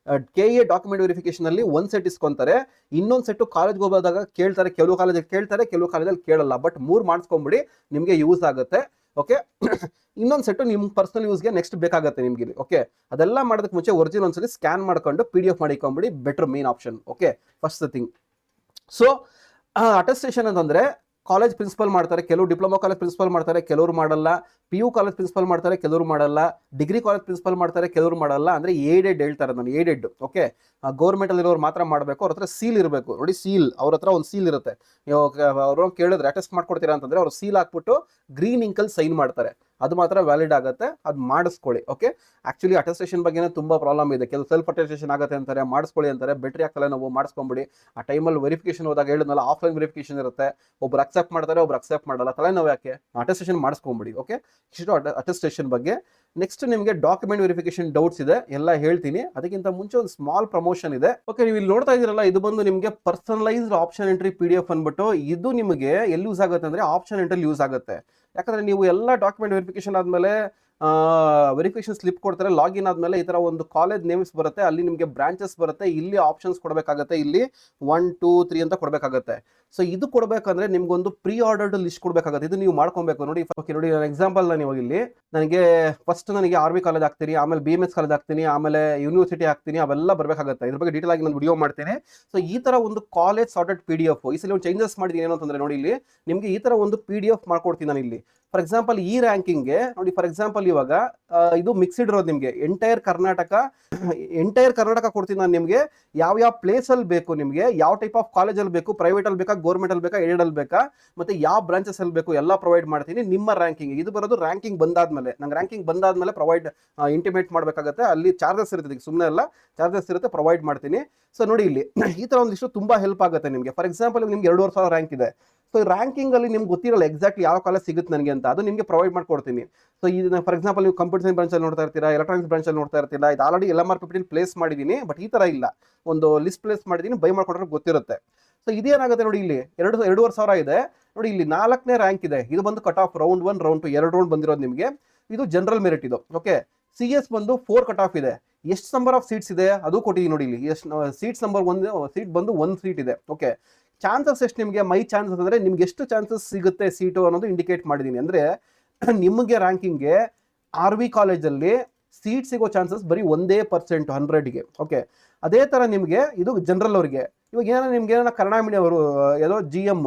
Speaker 1: KA ಡಾಕ್ಯುಮೆಂಟ್ ವೆರಿಫಿಕೇಶನ್ ಅಲ್ಲಿ 1 ಸೆಟ್ ಇಸ್ಕೊಂತಾರೆ, ಇನ್ನೊಂದು ಸೆಟ್ ಕಾಲೇಜ್ಗೆ ಹೋಗೋದಾಗ ಕೇಳ್ತಾರೆ, ಕೆಲವು ಕಾಲೇಜಲ್ಲಿ ಕೇಳ್ತಾರೆ, ಕೆಲವು ಕಾಲೇಜಲ್ಲಿ ಕೇಳಲ್ಲ. ಬಟ್ 3 ಮಾಡಿಸ್ಕೊಂಬಿಡಿ, ನಿಮಗೆ ಯೂಸ್ ಆಗುತ್ತೆ. ಓಕೆ, ಇನ್ನೊಂದು ಸೆಟ್ ನಿಮ್ಮ ಪರ್ಸನಲ್ ಯೂಸ್ಗೆ ನೆಕ್ಸ್ಟ್ ಬೇಕಾಗುತ್ತೆ ನಿಮ್ಗೆ. ಓಕೆ, ಅದೆಲ್ಲ ಮಾಡೋದಕ್ಕೆ ಮುಂಚೆ ಒರಿಜಿನಲ್ ಒಂದ್ಸಲಿ ಸ್ಕ್ಯಾನ್ ಮಾಡ್ಕೊಂಡು PDF ಮಾಡಿಕೊಂಬಿಡಿ, better main option. Okay, first thing. So attestation ಅಂತಂದ್ರೆ ಕಾಲೇಜ್ ಪ್ರಿನ್ಸಿಪಲ್ ಮಾಡ್ತಾರೆ, ಕೆಲವು ಡಿಪ್ಲೊಮಾ ಕಾಲೇಜ್ ಪ್ರಿನ್ಸಿಪಲ್ ಮಾಡ್ತಾರೆ, ಕೆಲವರು ಮಾಡಲ್ಲ. PU ಕಾಲೇಜ್ ಪ್ರಿನ್ಸಿಪಲ್ ಮಾಡ್ತಾರೆ, ಕೆಲವರು ಮಾಡಲ್ಲ. ಡಿಗ್ರಿ ಕಾಲೇಜ್ ಪ್ರಿನ್ಸಿಪಲ್ ಮಾಡ್ತಾರೆ, ಕೆಲವರು ಮಾಡಲ್ಲ. ಅಂದ್ರೆ ಏಡೆಡ್ ಹೇಳ್ತಾರೆ ನಾನು, ಏಡೆಡ್. ಓಕೆ, ಗೌರ್ಮೆಂಟ್ ಅಲ್ಲಿ ಇರೋರು ಮಾತ್ರ ಮಾಡಬೇಕು. ಅವ್ರ ಹತ್ರ ಸೀಲ್ ಇರಬೇಕು. ನೋಡಿ, ಸೀಲ್, ಅವ್ರ ಹತ್ರ ಒಂದು ಸೀಲ್ ಇರುತ್ತೆ. ಅವರು ಕೇಳಿದ್ರೆ ಅಟೆಸ್ಟ್ ಮಾಡ್ಕೊಡ್ತೀರಾ ಅಂತಂದ್ರೆ ಅವ್ರು ಸೀಲ್ ಹಾಕ್ಬಿಟ್ಟು ಗ್ರೀನ್ ಇಂಕಲ್ ಸೈನ್ ಮಾಡ್ತಾರೆ, ಅದು ಮಾತ್ರ ವ್ಯಾಲಿಡ್ ಆಗುತ್ತೆ. ಅದು ಮಾಡಿಸ್ಕೊಳ್ಳಿ. ಓಕೆ, ಆಕ್ಚುಲಿ ಅಟೆಸ್ಟೇಷನ್ ಬಗ್ಗೆ ತುಂಬಾ ಪ್ರಾಬ್ಲಮ್ ಇದೆ. ಕೆಲವು ಸೆಲ್ಫ್ ಅಟೆಸ್ಟೇಷನ್ ಆಗುತ್ತೆ ಅಂತಾರೆ, ಮಾಡಿಸ್ಕೊಳ್ಳಿ ಅಂತಾರೆ. ಬೆಟ್ರಿ ಆಗ್ತಲ್ಲ, ನಾವು ಮಾಡಿಸ್ಕೊಂಬಿಡಿ. ಆ ಟೈಮಲ್ಲಿ ವೆರಿಫಿಕೇಶನ್ ಹೋದಾಗ ಹೇಳಿದ್ನಲ್ಲ, ಆಫ್ಲೈನ್ ವೆರಿಫಿಕೇಶನ್ ಇರುತ್ತೆ. ಒಬ್ರು ಅಕ್ಸೆಪ್ಟ್ ಮಾಡ್ತಾರೆ, ಒಬ್ರು ಅಕ್ಸೆಪ್ಟ್ ಮಾಡಲ್ಲ. ತಲೆನೋವು ಯಾಕೆ? ಅಟೆಸ್ಟೇಷನ್ ಮಾಡಿಸ್ಕೊಂಬಿಡಿ. ಓಕೆ, ಇಷ್ಟು ಅಟೆಸ್ಟೇಷನ್ ಬಗ್ಗೆ. ನೆಕ್ಸ್ಟ್ ನಿಮಗೆ ಡಾಕ್ಯುಮೆಂಟ್ ವೆರಿಫಿಕೇಶನ್ ಡೌಟ್ಸ್ ಇದೆ, ಎಲ್ಲ ಹೇಳ್ತೀನಿ. ಅದಕ್ಕಿಂತ ಮುಂಚೆ ಒಂದು ಸ್ಮಾಲ್ ಪ್ರಮೋಷನ್ ಇದೆ. ಓಕೆ, ನೀವು ಇಲ್ಲಿ ನೋಡ್ತಾ ಇದ್ದೀರಲ್ಲ, ಇದು ಬಂದು ನಿಮಗೆ ಪರ್ಸನಲೈಸ್ಡ್ ಆಪ್ಷನ್ ಎಂಟ್ರಿ PDF ಅಂದ್ಬಿಟ್ಟು. ಇದು ನಿಮಗೆ ಎಲ್ಲಿ ಯೂಸ್ ಆಗುತ್ತೆ ಅಂದ್ರೆ ಆಪ್ಷನ್ ಎಂಟ್ರಿ ಯೂಸ್ ಆಗುತ್ತೆ. ಯಾಕಂದ್ರೆ ನೀವು ಎಲ್ಲ ಡಾಕ್ಯುಮೆಂಟ್ ವೆರಿಫಿಕೇಶನ್ ಆದ್ಮೇಲೆ ವೆರಿಫಿಕೇಶನ್ ಸ್ಲಿಪ್ ಕೊಡ್ತಾರೆ, ಲಾಗಿನ್ ಆದ್ಮೇಲೆ ಈ ತರ ಒಂದು ಕಾಲೇಜ್ ನೇಮ್ಸ್ ಬರುತ್ತೆ, ಅಲ್ಲಿ ನಿಮಗೆ ಬ್ರಾಂಚಸ್ ಬರುತ್ತೆ, ಇಲ್ಲಿ ಆಪ್ಷನ್ಸ್ ಕೊಡಬೇಕಾಗುತ್ತೆ, ಇಲ್ಲಿ 1 2 3 ಅಂತ ಕೊಡಬೇಕಾಗುತ್ತೆ. ಸೊ ಇದು ಕೊಡಬೇಕಂದ್ರೆ ನಿಮ್ಗೊಂದು ಪ್ರೀ ಆರ್ಡರ್ಡ್ ಲಿಸ್ಟ್ ಕೊಡಬೇಕಾಗುತ್ತೆ. ಇದು ನೀವು ಮಾಡ್ಕೊಬೇಕು. ನೋಡಿ, ಓಕೆ, ನೋಡಿ, ಎಕ್ಸಾಂಪಲ್ ನಾನು ಇವಾಗ ಇಲ್ಲಿ ನನಗೆ ಫಸ್ಟ್ ನನಗೆ RV ಕಾಲೇಜ್ ಹಾಕ್ತೀನಿ, ಆಮೇಲೆ BMS ಕಾಲೇಜ್ ಹಾಕ್ತೀನಿ, ಆಮೇಲೆ ಯೂನಿವರ್ಸಿಟಿ ಹಾಕ್ತೀನಿ, ಅವೆಲ್ಲ ಬರಬೇಕಾಗುತ್ತೆ. ಇದ್ರ ಬಗ್ಗೆ ಡೀಟೇಲ್ ಆಗಿ ನಾನು ವಿಡಿಯೋ ಮಾಡ್ತೀನಿ. ಸೊ ಈ ತರ ಒಂದು ಕಾಲೇಜ್ ಸಾರ್ಟೆಡ್ PDF ಈ ಸಲ ಒಂದು ಚೇಂಜಸ್ ಮಾಡಿದ್ದೀನಿ. ಏನು ಅಂತಂದ್ರೆ ನೋಡಿ, ಇಲ್ಲಿ ನಿಮಗೆ ಈ ತರ ಒಂದು PDF ಮಾಡ್ಕೊಡ್ತೀನಿ ನಾನು ಇಲ್ಲಿ. ಫಾರ್ ಎಕ್ಸಾಂಪಲ್ ಈ ರ್ಯಾಂಕಿಂಗ್ಗೆ ನೋಡಿ, ಫಾರ್ ಎಕ್ಸಾಂಪಲ್ ಇವಾಗ ಇದು ಮಿಕ್ಸ್ಡ್ ಇರೋದು ನಿಮಗೆ ಎಂಟೈರ್ ಕರ್ನಾಟಕ ಕೊಡ್ತೀನಿ ನಾನು ನಿಮಗೆ. ಯಾವ ಪ್ಲೇಸ್ ಅಲ್ಲಿ ಬೇಕು ನಿಮಗೆ, ಯಾವ ಟೈಪ್ ಆಫ್ ಕಾಲೇಜ್ ಅಲ್ಲಿ ಬೇಕು, ಪ್ರೈವೇಟ್ ಅಲ್ಲಿ ಬೇಕಾ, ಗೌರ್ಮೆಂಟ್ ಅಲ್ಲಿ ಬೇಕಾ, ಏಡೆಡ್ ಅಲ್ಲಿ ಬೇಕಾ, ಮತ್ತೆ ಯಾವ ಬ್ರಾಂಚಸ್ ಅಲ್ಲಿ ಬೇಕು, ಎಲ್ಲ ಪ್ರೊವೈಡ್ ಮಾಡ್ತೀನಿ. ನಿಮ್ಮ ರ್ಯಾಂಕಿಂಗ್ ಇದು ಬರೋದು ರ್ಯಾಂಕಿಂಗ್ ಬಂದಾದ್ಮೇಲೆ, ನಂಗೆ ರ್ಯಾಂಕಿಂಗ್ ಬಂದಾದ್ಮೇಲೆ ಪ್ರೊವೈಡ್ ಇಂಟಿಮೇಟ್ ಮಾಡಬೇಕಾಗುತ್ತೆ. ಅಲ್ಲಿ ಚಾರ್ಜಸ್ ಇರುತ್ತೆ, ಸುಮ್ಮನೆ ಎಲ್ಲ ಚಾರ್ಜಸ್ ಇರುತ್ತೆ, ಪ್ರೊವೈಡ್ ಮಾಡ್ತೀನಿ. ಸೊ ನೋಡಿ, ಇಲ್ಲಿ ಈ ತರ ಒಂದಿಷ್ಟು ತುಂಬಾ ಹೆಲ್ಪ್ ಆಗುತ್ತೆ ನಿಮಗೆ. ಫಾರ್ ಎಕ್ಸಾಂಪಲ್ ನಿಮ್ಗೆ 2,500 ರ್ಯಾಂಕ್ ಇದೆ. ಸೊ ರ್ಯಾಂಕಿಂಗ್ ಅಲ್ಲಿ ನಿಮ್ಗೆ ಗೊತ್ತಿರಲ್ಲ ಎಕ್ಸಾಕ್ಟ್ಲಿ ಯಾವ ಕಾಲೇಜ್ ಸಿಗುತ್ತೆ ನನಗೆ ಅಂತ, ಅದು ನಿಮಗೆ ಪ್ರೊವೈಡ್ ಮಾಡ್ಕೊಡ್ತೀನಿ. ಸೊ ಇದನ್ನ ಫಾರ್ ಎಕ್ಸಾಂಪಲ್ ನೀವು ಕಂಪ್ಯೂಟರ್ ಸೈನ್ಸ್ ಬ್ರಾಂಚ್ ಅಲ್ಲಿ ನೋಡ್ತಾ ಇರ್ತೀರಾ, ಎಲೆಕ್ಟ್ರಾನಿಕ್ಸ್ ಬ್ರಾಂಚ್ ಅಲ್ಲಿ ನೋಡ್ತಾ ಇರ್ತೀರಾ. ಇದು ಆಲ್ರೆಡಿ LMR PPT ಪ್ಲೇಸ್ ಮಾಡಿದ್ದೀನಿ. ಬಟ್ ಈ ತರ ಇಲ್ಲ, ಒಂದು ಲಿಸ್ಟ್ ಪ್ಲೇಸ್ ಮಾಡಿದ್ದೀನಿ, ಬೈ ಮಾಡ್ಕೊಂಡ್ರೆ ಗೊತ್ತಿರುತ್ತೆ. ಸೊ ಇದೇನಾಗುತ್ತೆ ನೋಡಿ, ಇಲ್ಲಿ 2,500 ಇದೆ. ನೋಡಿ, ಇಲ್ಲಿ 4ನೇ ರ್ಯಾಂಕ್ ಇದೆ. ಇದು ಬಂದು cut off round 1 round 2 2 round ಬಂದಿರೋದು ನಿಮಗೆ. ಇದು ಜನರಲ್ ಮೆರಿಟ್ ಇದು. ಓಕೆ, CS ಬಂದು 4 ಕಟ್ ಆಫ್ ಇದೆ. ಎಷ್ಟು ನಂಬರ್ ಆಫ್ ಸೀಟ್ಸ್ ಇದೆ ಅದು ಕೊಟ್ಟಿದ್ದೀನಿ ನೋಡಿ. ಇಲ್ಲಿ ಎಷ್ಟು ಸೀಟ್ಸ್ ನಂಬರ್ 1 ಸೀಟ್ ಬಂದು 1 ಸೀಟ್ ಇದೆ. ಓಕೆ, ಚಾನ್ಸಸ್ ಎಷ್ಟು ನಿಮಗೆ, ಮೈ ಚಾನ್ಸಸ್ ಅಂದರೆ ನಿಮ್ಗೆ ಎಷ್ಟು ಚಾನ್ಸಸ್ ಸಿಗುತ್ತೆ ಸೀಟು ಅನ್ನೋದು ಇಂಡಿಕೇಟ್ ಮಾಡಿದ್ದೀನಿ. ಅಂದರೆ ನಿಮಗೆ ರ್ಯಾಂಕಿಂಗ್ಗೆ RV ಕಾಲೇಜಲ್ಲಿ ಸೀಟ್ ಸಿಗೋ ಚಾನ್ಸಸ್ ಬರೀ 1% 100ಗೆ. ಓಕೆ, ಅದೇ ಥರ ನಿಮಗೆ ಇದು ಜನರಲ್ ಅವರಿಗೆ. ಇವಾಗ ನಿಮ್ಗೆ ಕನ್ನಡ ಮೀಡಿಯಂ ಅವರು ಯಾವುದೋ GM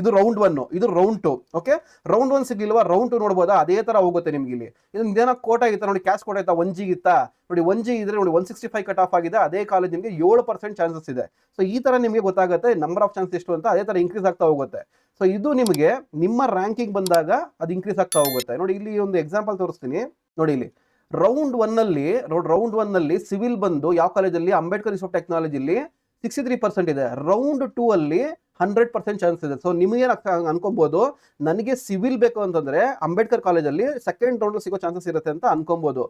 Speaker 1: ಇದು ರೌಂಡ್ 1, ಇದು ರೌಂಡ್ 2. ಓಕೆ, ರೌಂಡ್ 1 ಸಿಗ್ಲಿಲ್ವಾ, ರೌಂಡ್ 2 ನೋಡ್ಬೋದಾ, ಅದೇ ತರ ಹೋಗುತ್ತೆ ನಿಮ್ಗೆ ಇಲ್ಲಿ. ಇದೇನೋ ಕೋಟ ಆಗಿತ್ತಾ ನೋಡಿ, ಕ್ಯಾಶ್ ಕೋಟ ಆಯ್ತಾ, 1G ಇತ್ತಾ ನೋಡಿ, 1G ಇದ್ರೆ ನೋಡಿ 165 ಕಟ್ ಆಫ್ ಆಗಿದೆ, ಅದೇ ಕಾಲೇಜ್ ನಿಮಗೆ 7% ಚಾನ್ಸಸ್ ಇದೆ. ಸೊ ಈ ತರ ನಿಮಗೆ ಗೊತ್ತಾಗುತ್ತೆ ನಂಬರ್ ಆಫ್ ಚಾನ್ಸ್ ಎಷ್ಟು ಅಂತ, ಅದೇ ತರ ಇನ್ಕ್ರೀಸ್ ಆಗ್ತಾ ಹೋಗುತ್ತೆ. ಸೊ ಇದು ನಿಮಗೆ ನಿಮ್ಮ ರ್ಯಾಂಕಿಂಗ್ ಬಂದಾಗ ಅದು ಇನ್ಕ್ರೀಸ್ ಆಗ್ತಾ ಹೋಗುತ್ತೆ. ನೋಡಿ ಇಲ್ಲಿ ಒಂದು ಎಕ್ಸಾಂಪಲ್ ತೋರಿಸ್ತೀನಿ ನೋಡಿ. ಇಲ್ಲಿ ರೌಂಡ್ 1 ನಲ್ಲಿ ಸಿವಿಲ್ ಬಂದು ಯಾವ ಕಾಲೇಜಲ್ಲಿ, ಅಂಬೇಡ್ಕರ್ ಇನ್ಸ್ಟಿಟ್ಯೂಟ್ ಆಫ್ ಟೆಕ್ನಾಲಜಿಲಿ 63% ಇದೆ. ರೌಂಡ್ 2 ಅಲ್ಲಿ 100% ಚಾನ್ಸ್ ಇದೆ. ಸೊ ನಿಮಗೆ ಅನ್ಕೊಬಹುದು ನನಗೆ ಸಿವಿಲ್ ಬೇಕು ಅಂತಂದ್ರೆ ಅಂಬೇಡ್ಕರ್ ಕಾಲೇಜಲ್ಲಿ ಸೆಕೆಂಡ್ ರೌಂಡ್ ಸಿಗೋ ಚಾನ್ಸಸ್ ಇರುತ್ತೆ ಅಂತ ಅನ್ಕೊಬಹುದು.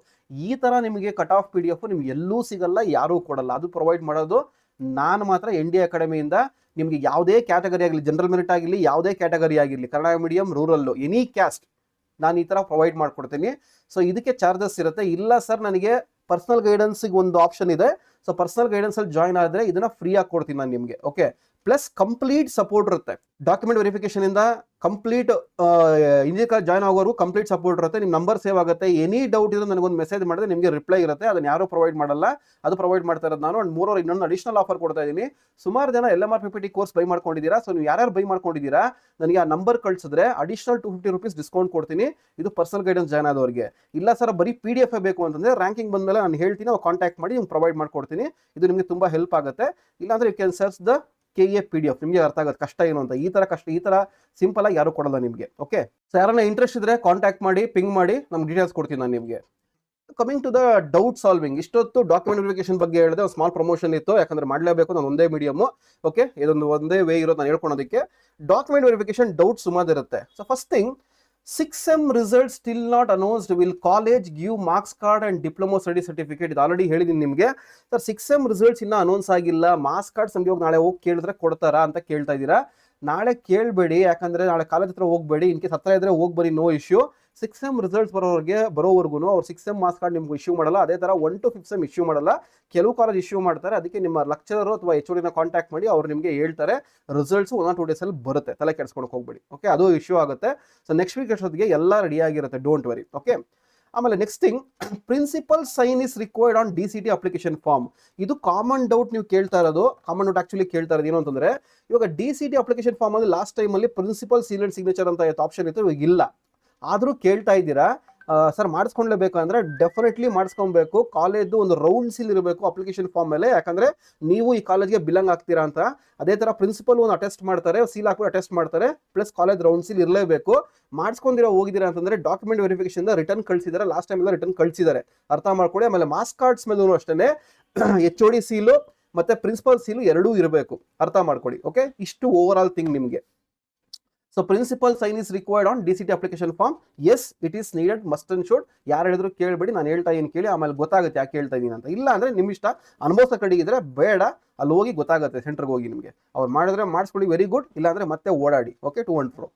Speaker 1: ಈ ತರ ನಿಮಗೆ ಕಟ್ ಆಫ್ PDF ನಿಮ್ಗೆ ಎಲ್ಲೂ ಸಿಗಲ್ಲ, ಯಾರೂ ಕೊಡಲ್ಲ. ಅದು ಪ್ರೊವೈಡ್ ಮಾಡೋದು ನಾನು ಮಾತ್ರ ND ಅಕಾಡೆಮಿಯಿಂದ. ನಿಮಗೆ ಯಾವುದೇ ಕ್ಯಾಟಗರಿ ಆಗಲಿ, ಜನರಲ್ ಮೆರಿಟ್ ಆಗಿರಲಿ, ಯಾವುದೇ ಕ್ಯಾಟಗರಿ ಆಗಿರಲಿ, Kannada medium, rural, any caste, ನಾನು ಈ ತರ ಪ್ರೊವೈಡ್ ಮಾಡ್ಕೊಡ್ತೀನಿ. ಸೊ ಇದಕ್ಕೆ ಚಾರ್ಜಸ್ ಇರುತ್ತೆ. ಇಲ್ಲ ಸರ್ ನನಗೆ ಪರ್ಸನಲ್ ಗೈಡೆನ್ಸ್ಗೆ ಒಂದು ಆಪ್ಷನ್ ಇದೆ, ಸೊ ಪರ್ಸನಲ್ ಗೈಡೆನ್ಸ್ ಅಲ್ಲಿ ಜಾಯ್ನ್ ಆದರೆ ಇದನ್ನ ಫ್ರೀ ಆಗಿ ಕೊಡ್ತೀನಿ ನಾನು ನಿಮಗೆ. ಓಕೆ, ಪ್ಲಸ್ ಕಂಪ್ಲೀಟ್ ಸಪೋರ್ಟ್ ಇರುತ್ತೆ. ಡಾಕ್ಯುಮೆಂಟ್ ವೆರಿಫಿಕೇಶನ್ ಇಂದ ಕಂಪ್ಲೀಟ್ ಇಂಜಿನಿಯರ್ ಜಾಯ್ನ್ ಆಗೋರು ಕಂಪ್ಲೀಟ್ ಸಪೋರ್ಟ್ ಇರುತ್ತೆ. ನಿಮ್ಮ ನಂಬರ್ ಸೇವ್ ಆಗುತ್ತೆ. ಎನಿ ಡೌಟ್ ಇದ್ರೆ ನನಗೊಂದು ಮೆಸೇಜ್ ಮಾಡಿದ್ರೆ ನಿಮಗೆ ರಿಪ್ಲೈ ಇರುತ್ತೆ. ಅದನ್ನ ಯಾರು ಪ್ರೊವೈಡ್ ಮಾಡಲ್ಲ, ಅದು ಪ್ರೊವೈಡ್ ಮಾಡ್ತಾ ಇರೋದು ನಾನು. ಅಂಡ್ ಮೂರವರು ಇನ್ನೊಂದು ಅಡಿಷನಲ್ ಆಫರ್ ಕೊಡ್ತಾ ಇದ್ದೀನಿ. ಸುಮಾರು ಜನ LMR PPT ಕೋರ್ಸ್ ಬೈ ಮಾಡ್ಕೊಂಡಿದ್ದೀರಾ. ಸೊ ನೀವು ಯಾರ್ಯಾರು ಬೈ ಮಾಡ್ಕೊಂಡಿದ್ದೀರಾ ನನಗೆ ಆ ನಂಬರ್ ಕಳಿಸಿದ್ರೆ ಅಡಿಷನಲ್ 250 ರೂಪೀಸ್ ಡಿಸ್ಕೌಂಟ್ ಕೊಡ್ತೀನಿ. ಇದು ಪರ್ಸನಲ್ ಗೈಡೆನ್ಸ್ ಜಾಯ್ನ್ ಆದವರಿಗೆ. ಇಲ್ಲ ಸರ್ ಬರೀ PDF ಬೇಕು ಅಂತಂದ್ರೆ ರ್ಯಾಂಕಿಂಗ್ ಬಂದ್ಮೇಲೆ ನಾನು ಹೇಳ್ತೀನಿ, ಅವಾಗ ಕಾಂಟ್ಯಾಕ್ಟ್ ಮಾಡಿ ನಿಮ್ಗೆ ಪ್ರೊವೈಡ್ ಮಾಡ್ಕೊಡ್ತೀನಿ. ಇದು ನಿಮಗೆ ತುಂಬಾ ಹೆಲ್ಪ್ ಆಗುತ್ತೆ. ಇಲ್ಲಾಂದ್ರೆ you can search the KA PDF. ನಿಮಗೆ ಅರ್ಥ ಆಗುತ್ತೆ ಕಷ್ಟ ಏನು ಅಂತ. ಈ ತರ ಸಿಂಪಲ್ ಆಗಿ ಯಾರು ಕೊಡಲ್ಲ ನಿಮಗೆ. ಓಕೆ, ಸೊ ಯಾರನ್ನ ಇಂಟ್ರೆಸ್ಟ್ ಇದ್ರೆ ಕಾಂಟ್ಯಾಕ್ಟ್ ಮಾಡಿ, ಪಿಂಗ್ ಮಾಡಿ, ನಮ್ಗೆ ಡೀಟೇಲ್ಸ್ ಕೊಡ್ತೀನಿ ನಾನು ನಿಮಗೆ. Coming to the doubt solving, ಇಷ್ಟೊತ್ತು ಡಾಕ್ಯುಮೆಂಟ್ ವೆರಿಫಿಕೇಶನ್ ಬಗ್ಗೆ ಹೇಳಿದೆ. ಒಂದು ಸ್ಮಾಲ್ ಪ್ರಮೋಷನ್ ಇತ್ತು, ಯಾಕಂದ್ರೆ ಮಾಡಲೇಬೇಕು, ನಾನು ಒಂದೇ ಮೀಡಿಯಮ್. ಓಕೆ, ಇದೊಂದು ಒಂದೇ ವೇ ಇರೋದು ನಾನು ಹೇಳ್ಕೊಳೋದಕ್ಕೆ. ಡಾಕ್ಯುಮೆಂಟ್ ವೆರಿಫಿಕೇಶನ್ ಡೌಟ್ ಸುಮಾರು ಇರುತ್ತೆ. So first thing, 6M result still not announced, will college give marks card and diploma study certificate. ಇದು ಆಲ್ರೆಡಿ ಹೇಳಿದ್ದೀನಿ ನಿಮಗೆ. ಸರ್ 6M ರಿಸಲ್ಟ್ಸ್ ಇನ್ನೂ ಅನೌನ್ಸ್ ಆಗಿಲ್ಲ, ಮಾರ್ಕ್ಸ್ ಕಾರ್ಡ್ ಸಂಜೆ ಹೋಗಿ ನಾಳೆ ಹೋಗಿ ಕೇಳಿದ್ರೆ ಕೊಡ್ತಾರಾ ಅಂತ ಕೇಳ್ತಾ ಇದ್ದೀರಾ. ನಾಳೆ ಕೇಳಬೇಡಿ, ಯಾಕಂದ್ರೆ ನಾಳೆ ಕಾಲೇಜ್ ಹತ್ರ ಹೋಗಬೇಡಿ. ಇನ್ ಕೇಸ್ ಹತ್ರ ಇದ್ರೆ ಹೋಗಿ ಬರೀ, ನೋ ಇಶ್ಯೂ. 6M ರಿಸಲ್ಟ್ಸ್ ಬರೋವರೆಗೂ ಅವ್ರು 6M ಮಾರ್ಕ್ಸ್ ಕಾರ್ಡ್ ನಿಮ್ಗೆ ಇಶ್ಯೂ ಮಾಡಲ್ಲ. ಅದೇ ತರ 1 to 5 ಸೆಮ್ ಇಶ್ಯೂ ಮಾಡಲ್ಲ. ಕೆಲವು ಕಾಲೇಜ್ ಇಶ್ಯೂ ಮಾಡ್ತಾರೆ. ಅದಕ್ಕೆ ನಿಮ್ಮ ಲೆಕ್ಚರರ್ ಅಥವಾ HOD ಕಾಂಟ್ಯಾಕ್ಟ್ ಮಾಡಿ, ಅವ್ರು ನಿಮಗೆ ಹೇಳ್ತಾರೆ ರಿಸಲ್ಟ್ಸ್ 1 or 2 ಡೇಸ್ ಅಲ್ಲಿ ಬರುತ್ತೆ. ತಲೆ ಕೆಡಿಸ್ಕೊಳಕ್ ಹೋಗ್ಬೇಡಿ. ಓಕೆ, ಅದು ಇಶ್ಯೂ ಆಗುತ್ತೆ. ಸೊ ನೆಕ್ಸ್ಟ್ ವೀಕ್ ಅಷ್ಟೊತ್ತಿಗೆ ಎಲ್ಲ ರೆಡಿ ಆಗಿರುತ್ತೆ, ಡೋಂಟ್ ವರಿ. ಓಕೆ, ಆಮೇಲೆ next thing, principal sign is required on DCT application form. ಇದು ಕಾಮನ್ ಡೌಟ್ ನೀವು ಕೇಳ್ತಾ ಇರೋದು. ಕಾಮನ್ ಡೌಟ್ ಆಕ್ಚುಲಿ ಕೇಳ್ತಾ ಇರೋದು ಏನು ಅಂತಂದ್ರೆ, ಇವಾಗ DCT ಅಪ್ಲಿಕೇಶನ್ ಫಾರ್ಮ್ ಅಲ್ಲಿ ಲಾಸ್ಟ್ ಟೈಮ್ ಅಲ್ಲಿ ಪ್ರಿನ್ಸಿಪಲ್ ಸೀಲ್ ಅಂಡ್ ಸಿಗ್ನೇಚರ್ ಅಂತ ಆಪ್ಷನ್ ಇತ್ತು, ಇವಾಗ ಇಲ್ಲ. ಆದ್ರೂ ಕೇಳ್ತಾ ಇದ್ದೀರಾ ಸರ್ ಮಾಡಿಸ್ಕೊಂಡ್ಲೇಬೇಕು ಅಂದ್ರೆ ಡೆಫಿನೆಟ್ಲಿ ಮಾಡಿಸ್ಕೊಬೇಕು. ಕಾಲೇಜು ಒಂದು ರೌಂಡ್ ಸೀಲ್ ಇರಬೇಕು ಅಪ್ಲಿಕೇಶನ್ ಫಾರ್ಮ್ ಮೇಲೆ, ಯಾಕಂದ್ರೆ ನೀವು ಈ ಕಾಲೇಜ್ಗೆ ಬಿಲಾಂಗ್ ಆಗ್ತೀರಾ ಅಂತ. ಅದೇ ತರ ಪ್ರಿನ್ಸಿಪಲ್ ಒಂದು ಅಟೆಸ್ಟ್ ಮಾಡ್ತಾರೆ, ಸೀಲ್ ಹಾಕಿ ಅಟೆಸ್ಟ್ ಮಾಡ್ತಾರೆ, ಪ್ಲಸ್ ಕಾಲೇಜ್ ರೌಂಡ್ ಸೀಲ್ ಇರಲೇಬೇಕು. ಮಾಡಿಸ್ಕೊಂಡಿರೋ ಹೋಗಿದ್ದೀರಾ ಅಂತಂದ್ರೆ ಡಾಕ್ಯುಮೆಂಟ್ ವೆರಿಫಿಕೇಶನ್ ರಿಟರ್ನ್ ಕಳಿಸಿದ್ದಾರೆ. ಲಾಸ್ಟ್ ಟೈಮ್ ಎಲ್ಲ ರಿಟರ್ನ್ ಕಳಿಸಿದ್ದಾರೆ, ಅರ್ಥ ಮಾಡ್ಕೊಳ್ಳಿ. ಆಮೇಲೆ ಮಾರ್ಕ್ಸ್ ಕಾರ್ಡ್ಸ್ ಮೇಲೂ ಅಷ್ಟೇ HOD ಸೀಲು ಮತ್ತೆ ಪ್ರಿನ್ಸಿಪಲ್ ಸೀಲು ಎರಡೂ ಇರಬೇಕು, ಅರ್ಥ ಮಾಡ್ಕೊಳ್ಳಿ. ಓಕೆ, ಇಷ್ಟು ಓವರ್ ಆಲ್ ಥಿಂಗ್ ನಿಮಗೆ. So principal sign is required on DCT application form. Yes, it is needed, must and should. ಯಾರು ಹೇಳಿದ್ರು ಕೇಳಬೇಡಿ, ನಾನು ಹೇಳ್ತಾ ಇದೀನಿ ಕೇಳಿ, ಆಮೇಲೆ ಗೊತ್ತಾಗುತ್ತೆ ಯಾಕೆ ಹೇಳ್ತಾ ಇದೀನಿ ಅಂತ. ಇಲ್ಲ ಅಂದ್ರೆ ನಿಮ್ಮ ಇಷ್ಟ, ಅನುಭವ ಕಡೆಗಿದ್ರೆ ಬೇಡ, ಅಲ್ಲಿ ಹೋಗಿ ಗೊತ್ತಾಗುತ್ತೆ. ಸೆಂಟರ್ಗೆ ಹೋಗಿ ನಿಮಗೆ ಅವ್ರು ಮಾಡಿದ್ರೆ ಮಾಡಿಸ್ಕೊಳ್ಳಿ, ವೆರಿ ಗುಡ್. ಇಲ್ಲ ಅಂದ್ರೆ ಮತ್ತೆ ಓಡಾಡಿ. Okay, to and fro.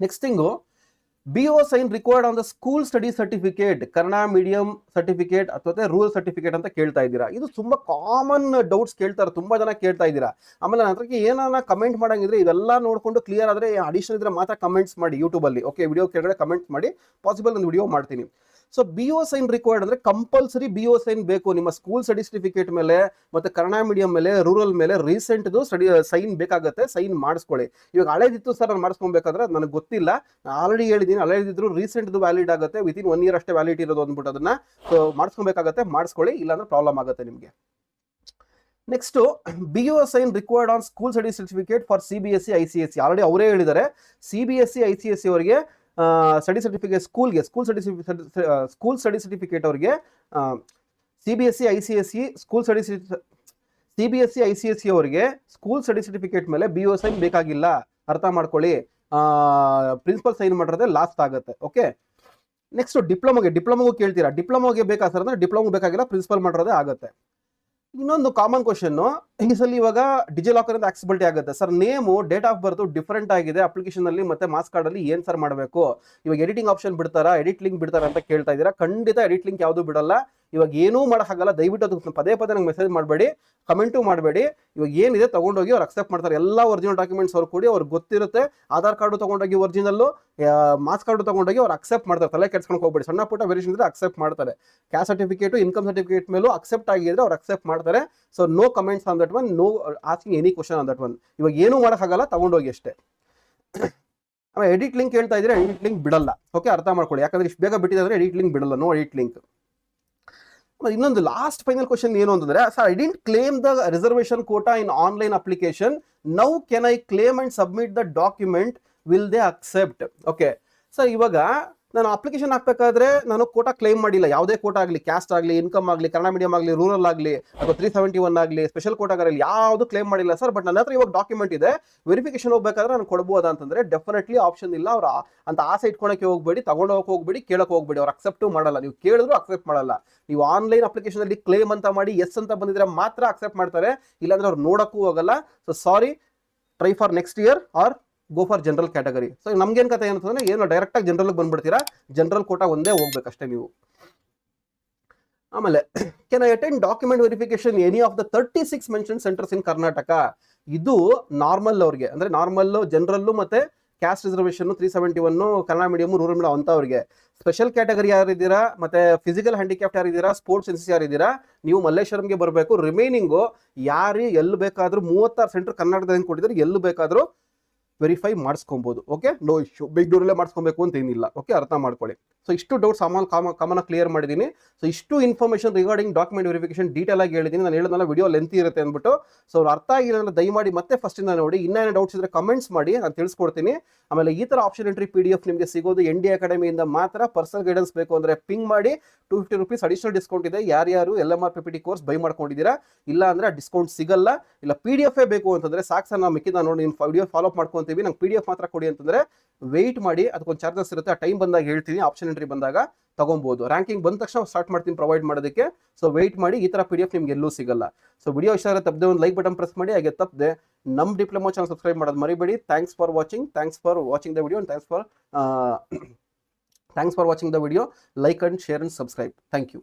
Speaker 1: Next thing, BO sign required on the school study certificate, Kannada medium certificate ಅಥವಾ ರೂರಲ್ ಸರ್ಟಿಫಿಕೇಟ್ ಅಂತ ಕೇಳ್ತಾ ಇದ್ದೀರಾ. ಇದು ತುಂಬಾ ಕಾಮನ್ ಡೌಟ್ಸ್ ಕೇಳ್ತಾರೆ, ತುಂಬಾ ಜನ ಕೇಳ್ತಾ ಇದ್ದೀರಾ. ಆಮೇಲೆ ನಂತರಕ್ಕೆ ಏನಾನ ಕಮೆಂಟ್ ಮಾಡಂಗಿದ್ರೆ ಇವೆಲ್ಲ ನೋಡ್ಕೊಂಡು ಕ್ಲಿಯರ್ ಆದ್ರೆ ಅಡಿಷನಲ್ ಇದ್ರೆ ಮಾತ್ರ ಕಮೆಂಟ್ಸ್ ಮಾಡಿ ಯೂಟ್ಯೂಬ್ ಅಲ್ಲಿ. ಓಕೆ, ವಿಡಿಯೋ ಕೆಳಗಡೆ ಕಮೆಂಟ್ ಮಾಡಿ, ಪಾಸಿಬಲ್ ಒಂದು ವಿಡಿಯೋ ಮಾಡ್ತೀನಿ. ಸೊ BO ಸೈನ್ ರಿಕ್ವೈರ್ಡ್ ಅಂದ್ರೆ ಕಂಪಲ್ಸರಿ BO ಸೈನ್ ಬೇಕು ನಿಮ್ಮ ಸ್ಕೂಲ್ ಸ್ಟಡಿ ಸರ್ಟಿಫಿಕೇಟ್ ಮೇಲೆ, ಮತ್ತೆ ಕನ್ನಡ ಮೀಡಿಯಂ ಮೇಲೆ, ರೂರಲ್ ಮೇಲೆ ರೀಸೆಂಟ್ ಸ್ಟಡಿ ಸೈನ್ ಬೇಕಾಗುತ್ತೆ. ಸೈನ್ ಮಾಡಿಸ್ಕೊಳ್ಳಿ. ಇವಾಗ ಹಳೇದಿತ್ತು ಸರ್ ನಾನು ಮಾಡಿಸ್ಕೊಬೇಕಾದ್ರೆ ನನಗೆ ಗೊತ್ತಿಲ್ಲ, ಆಲ್ರೆಡಿ ಹೇಳಿದ್ದೀನಿ. ಹಳೇದಿದ್ರು ರೀಸೆಂಟ್ ವ್ಯಾಲಿಡ್ ಆಗುತ್ತೆ, ವಿತಿನ್ 1 year ಅಷ್ಟೇ ವ್ಯಾಲಿಡ್ ಇರೋದು ಅಂದ್ಬಿಟ್ಟು ಅದನ್ನ ಸೊ ಮಾಡಿಸ್ಕೊಬೇಕಾಗತ್ತೆ. ಮಾಡಿಸ್ಕೊಳ್ಳಿ, ಇಲ್ಲಾಂದ್ರೆ ಪ್ರಾಬ್ಲಮ್ ಆಗುತ್ತೆ ನಿಮಗೆ. Next, BO sign required on school study certificate for CBSE ICSE. Already ಅವರೇ ಹೇಳಿದ್ದಾರೆ, CBSE ICSE ಅವರಿಗೆ study certificate school study certificate ಅವರಿಗೆ CBSE ICSE ಅವರಿಗೆ ಸ್ಕೂಲ್ ಸ್ಟಡಿ ಸರ್ಟಿಫಿಕೇಟ್ ಮೇಲೆ BO ಸೈನ್ ಬೇಕಾಗಿಲ್ಲ, ಅರ್ಥ ಮಾಡ್ಕೊಳ್ಳಿ. ಪ್ರಿನ್ಸಿಪಲ್ ಸೈನ್ ಮಾಡಿರೋದೇ ಲಾಸ್ಟ್ ಆಗುತ್ತೆ. ಓಕೆ, ನೆಕ್ಸ್ಟ್ ಡಿಪ್ಲೊಮೊಗೂ ಕೇಳ್ತೀರಾ, ಡಿಪ್ಲೊಮೊಗೆ ಬೇಕಾ ಸರ್ ಅಂದ್ರೆ ಡಿಪ್ಲೊಮೊ ಬೇಕಾಗಿಲ್ಲ, ಪ್ರಿನ್ಸಿಪಲ್ ಮಾಡಿರೋದೇ ಆಗುತ್ತೆ. ಇನ್ನೊಂದು ಕಾಮನ್ ಕ್ವಶನ್, ಇಂಗ್ಲೀಷಲ್ಲಿ ಇವಾಗ ಡಿಜಿಲಾಕರ್ ಅಂತ ಆಕ್ಸೆಸಿಬಿಲಿಟಿ ಆಗುತ್ತೆ sir, name date of birth different ಆಗಿದೆ ಅಪ್ಲಿಕೇಶನ್ ಅಲ್ಲಿ ಮತ್ತೆ ಮಾರ್ಕ್ಸ್ ಕಾರ್ಡ್ ಅಲ್ಲಿ, ಏನ್ ಸರ್ ಮಾಡಬೇಕು? ಇವಾಗ ಎಡಿಟಿಂಗ್ ಆಪ್ಷನ್ ಬಿಡ್ತಾರಾ, ಎಡಿಟ್ ಲಿಂಕ್ ಬಿಡ್ತಾರಾ ಅಂತ ಕೇಳ್ತಾ ಇದ್ದೀರಾ. ಖಂಡಿತ ಎಡಿಟ್ ಲಿಂಕ್ ಯಾವುದು ಬಿಡಲ್ಲ. ಇವಾಗ ಏನೂ ಮಾಡೋಕ್ಕಾಗಲ್ಲ. ದಯವಿಟ್ಟು ಅದಕ್ಕೆ ಪದೇ ಪದೇ ನಂಗೆ ಮೆಸೇಜ್ ಮಾಡಬೇಡಿ, ಕಮೆಂಟು ಮಾಡಬೇಡಿ. ಇವಾಗ ಏನಿದೆ ತಗೊಂಡೋಗಿ ಅವ್ರು ಅಕ್ಸೆಪ್ಟ್ ಮಾಡ್ತಾರೆ. ಎಲ್ಲ ಒರಿಜಿನಲ್ ಡಾಕ್ಯುಮೆಂಟ್ಸ್ ಅವ್ರು ಕೊಡಿ, ಅವ್ರಿಗೆ ಗೊತ್ತಿರುತ್ತೆ. ಆಧಾರ್ ಕಾರ್ಡು ತಗೊಂಡೋಗಿ ಒರಿಜಿನಲ್ಲು, ಮಾರ್ಕ್ಸ್ ಕಾರ್ಡು ತಗೊಂಡೋಗಿ ಅವ್ರು ಅಕ್ಸೆಪ್ಟ್ ಮಾಡ್ತಾರೆ. ತಲೆ ಕೆಡ್ಸ್ಕೊಂಡು ಹೋಗ್ಬೇಡಿ. ಸಣ್ಣ ಪುಟ್ಟ ವೇರಿಯೇಷನ್ ಇದ್ರೆ ಅಕ್ಸೆಪ್ಟ್ ಮಾಡ್ತಾರೆ. ಕ್ಯಾಸ್ಟ್ ಸರ್ಟಿಫಿಕೇಟು, ಇನ್ಕಮ್ ಸರ್ಟಿಫಿಕೇಟ್ ಮೇಲೂ ಅಕ್ಸೆಪ್ಟ್ ಆಗಿದ್ರೆ ಅವ್ರು ಅಕ್ಸೆಪ್ಟ್ ಮಾಡ್ತಾರೆ. So no comments on that one, no asking any question on that one. ಇವಾಗ ಏನೂ ಮಾಡೋಕ್ಕಾಗಲ್ಲ, ತಗೊಂಡೋಗಿ ಅಷ್ಟೇ. ಆಮೇಲೆ ಎಡಿಟ್ ಲಿಂಕ್ ಹೇಳ್ತಾ ಇದ್ರೆ ಎಡಿಟ್ ಲಿಂಕ್ ಬಿಡಲ್ಲ. ಓಕೆ, ಅರ್ಥ ಮಾಡ್ಕೊಳ್ಳಿ. ಯಾಕಂದ್ರೆ ಇಷ್ಟು ಬೇಗ ಬಿಟ್ಟಿದ್ರೆ ಎಡಿಟ್ ಲಿಂಕ್ ಬಿಡಲ್ಲ. No edit link. ಇನ್ನೊಂದು ಲಾಸ್ಟ್ ಫೈನಲ್ ಕ್ವಶನ್ ಏನು ಅಂತಂದ್ರೆ, sir I didn't claim the reservation quota in online application, now can I claim and submit the document, will they accept? Okay sir, ಇವಾಗ ನಾನು application ಹಾಕ್ಬೇಕಾದ್ರೆ ನಾನು Kota claim ಮಾಡಿಲ್ಲ. ಯಾವುದೇ ಕೋಟಾ ಆಗಲಿ, caste ಆಗಲಿ, ಇನ್ಕಮ್ ಆಗಲಿ, ಕನ್ನಡ ಮೀಡಿಯಂ ಆಗಲಿ, ರೂರಲ್ ಆಗಲಿ, ಅಥವಾ 371 ಆಗಲಿ, ಸ್ಪೆಷಲ್ ಕೋಟಾಗಲಿ ಯಾವುದು ಕ್ಲೈಮ್ ಮಾಡಿಲ್ಲ ಸರ್. ಬಟ್ ನನ್ನ ಹತ್ರ ಇವಾಗ ಡಾಕ್ಯುಮೆಂಟ್ ಇದೆ, ವೆರಿಫಿಕೇಶನ್ ಹೋಗ್ಬೇಕಾದ್ರೆ ನಾನು ಕೊಡ್ಬೋದಾ ಅಂತಂದ್ರೆ ಡೆಫಿನೆಟ್ಲಿ ಆಪ್ಷನ್ ಇಲ್ಲ. ಅವ್ರ ಅಂತ ಆಸೆ ಇಟ್ಕೊಳಕ್ಕೆ ಹೋಗ್ಬೇಡಿ, ತಗೊಂಡೋಗಕ್ಕೆ ಹೋಗ್ಬೇಡಿ, ಕೇಳಕ್ಕೆ ಹೋಗ್ಬೇಡಿ. ಅವ್ರು ಅಕ್ಸೆಪ್ಟು ಮಾಡಲ್ಲ. ನೀವು ಕೇಳಿದ್ರು ಅಕ್ಸೆಪ್ಟ್ ಮಾಡಲ್ಲ. ನೀವು ಆನ್ಲೈನ್ ಅಪ್ಲಿಕೇಶನ್ ಅಲ್ಲಿ ಕ್ಲೇಮ್ ಅಂತ ಮಾಡಿ ಎಸ್ ಅಂತ ಬಂದಿದ್ರೆ ಮಾತ್ರ ಅಕ್ಸೆಪ್ಟ್ ಮಾಡ್ತಾರೆ, ಇಲ್ಲಾಂದ್ರೆ ಅವ್ರು ನೋಡಕ್ಕೂ ಹೋಗಲ್ಲ. So sorry, try for next year or go for general category. ಸೊ ನಮ್ಗೇನು ಕತೆ ಏನಂತಂದ್ರೆ, ಏನು ಡೈರೆಕ್ಟಾಗಿ ಜನರಲ್ಗೆ ಬಂದ್ಬಿಡ್ತೀರಾ, ಜನರಲ್ ಕೋಟಾ ಒಂದೇ ಹೋಗ್ಬೇಕಷ್ಟೇ ನೀವು. ಆಮೇಲೆ can I attend document verification any of the 36 mention centres in Karnataka? ಇದು ನಾರ್ಮಲ್ ಅವ್ರಿಗೆ, ಅಂದ್ರೆ ನಾರ್ಮಲ್, ಜನರಲ್ಲು ಮತ್ತೆ caste reservation 371, Kannada medium, rural medium ಅಂತವ್ರಿಗೆ. ಸ್ಪೆಷಲ್ ಕ್ಯಾಟಗರಿ ಯಾರಿದ್ದೀರಾ, ಮತ್ತೆ ಫಿಸಿಕಲ್ ಹ್ಯಾಂಡಿಕ್ಯಾಪ್ಟ್ ಯಾರಿದ್ದೀರಾ, ಸ್ಪೋರ್ಟ್ಸ್ ಎನ್ಸಿಸಿ ಯಾರಿದ್ದೀರಾ, ನೀವು ಮಲ್ಲೇಶ್ವರಂಗೆ ಬರಬೇಕು. ರಿಮೈನಿಂಗು ಯಾರು ಎಲ್ಲಿ ಬೇಕಾದರೂ 36 ಸೆಂಟರ್ ಕರ್ನಾಟಕದಲ್ಲಿ ಕೊಟ್ಟಿದ್ದಾರೆ, ಎಲ್ಲಿ ಬೇಕಾದರೂ ವೆರಿಫೈ ಮಾಡಿಸ್ಕೊಬೋದು. Okay, no issue. ಬೆಂಗಳೂರಲ್ಲೇ ಮಾಡಿಸ್ಕೊಬೇಕು ಅಂತ ಏನಿಲ್ಲ. ಓಕೆ, ಅರ್ಥ ಮಾಡ್ಕೊಳ್ಳಿ. ಸೊ ಇಷ್ಟು ಡೌಟ್ಸ್ ಕಾಮನ್ ಕ್ಲಿಯರ್ ಮಾಡಿದ್ದೀನಿ. ಸೊ ಇಷ್ಟು information regarding document verification detail ಆಗಿ ಹೇಳಿದ್ದೀನಿ. ನಾನು ಹೇಳಿದ್ನಲ್ಲ ವಿಡಿಯೋ ಲೆಂತ್ ಇರುತ್ತೆ ಅಂದ್ಬಿಟ್ಟು. ಸೊ ಅವ್ರು ಅರ್ಥ ಆಗಿಲ್ಲ ಅಂದ್ರೆ ದಯಮಾಡಿ ಮತ್ತೆ ಫಸ್ಟಿಂದ ನೋಡಿ. ಇನ್ನೇನು ಡೌಟ್ಸ್ ಇದ್ರೆ ಕಮೆಂಟ್ಸ್ ಮಾಡಿ, ನಾನು ತಿಳಿಸ್ಕೊಡ್ತೀನಿ. ಆಮೇಲೆ ಈ ಥರ ಆಪ್ಷನ್ ಎಂಟ್ರಿ PDF ನಿಮಗೆ ಸಿಗೋದು ND ಅಕಾಡೆಮಿಯಿಂದ ಮಾತ್ರ. ಪರ್ಸನಲ್ ಗೈಡೆನ್ಸ್ ಬೇಕು ಅಂದರೆ ಪಿಂಗ್ ಮಾಡಿ. 250 rupees ಅಡಿಷನಲ್ ಡಿಸ್ಕೌಂಟ್ ಇದೆ. ಯಾರ್ಯಾರು LMR PPT ಕೋರ್ಸ್ ಬೈ ಮಾಡ್ಕೊಂಡಿದ್ದೀರಾ, ಇಲ್ಲ ಅಂದರೆ ಆ ಡಿಸ್ಕೌಂಟ್ ಸಿಗಲ್ಲ. ಇಲ್ಲ PDF ಬೇಕು ಅಂತಂದರೆ ಸಾಕು ಸರ್, ನಾವು ಮಿಕ್ಕಿದ ನೋಡಿ ನಿಮ್ಮ ವಿಡಿಯೋ ಫಾಲೋ ಮಾಡ್ಕೊತೀವಿ, ನಂಗೆ PDF ಮಾತ್ರ ಕೊಡಿ ಅಂತಂದರೆ ವೆಯ್ಟ್ ಮಾಡಿ. ಅದಕ್ಕೊಂದು ಚಾರ್ಜಸ್ ಇರುತ್ತೆ. ಆ ಟೈಮ್ ಬಂದಾಗ ಹೇಳ್ತೀನಿ, ಆಪ್ಷನ್ ಎಂಟ್ರಿ ಬಂದಾಗ ತಗೊಬೋದು. ರ್ಯಾಂಕಿಂಗ್ ಬಂದ ತಕ್ಷಣ ಸ್ಟಾರ್ಟ್ ಮಾಡ್ತೀನಿ ಪ್ರೊವೈಡ್ ಮಾಡೋದಕ್ಕೆ. ಸೊ ವೆಯ್ಟ್ ಮಾಡಿ, ಈ ಥರ PDF ನಿಮ್ಗೆ ಎಲ್ಲೂ ಸಿಗಲ್ಲ. ಸೊ ವಿಡಿಯೋ ಇಷ್ಟ ಆದರೆ ತಪ್ಪದೆ ಒಂದು ಲೈಕ್ ಬಟನ್ ಪ್ರೆಸ್ ಮಾಡಿ. ಹಾಗೆ ತಪ್ಪದೆ ನಮ್ಮ ಡಿಪ್ಲೊಮಾ ಚಾನಲ್ ಸಬ್ಸ್ಕ್ರೈಬ್ ಮಾಡೋದು ಮರಿಬೇಡಿ. Thanks for watching the video, and thanks for watching the video. Like and share and subscribe. Thank you.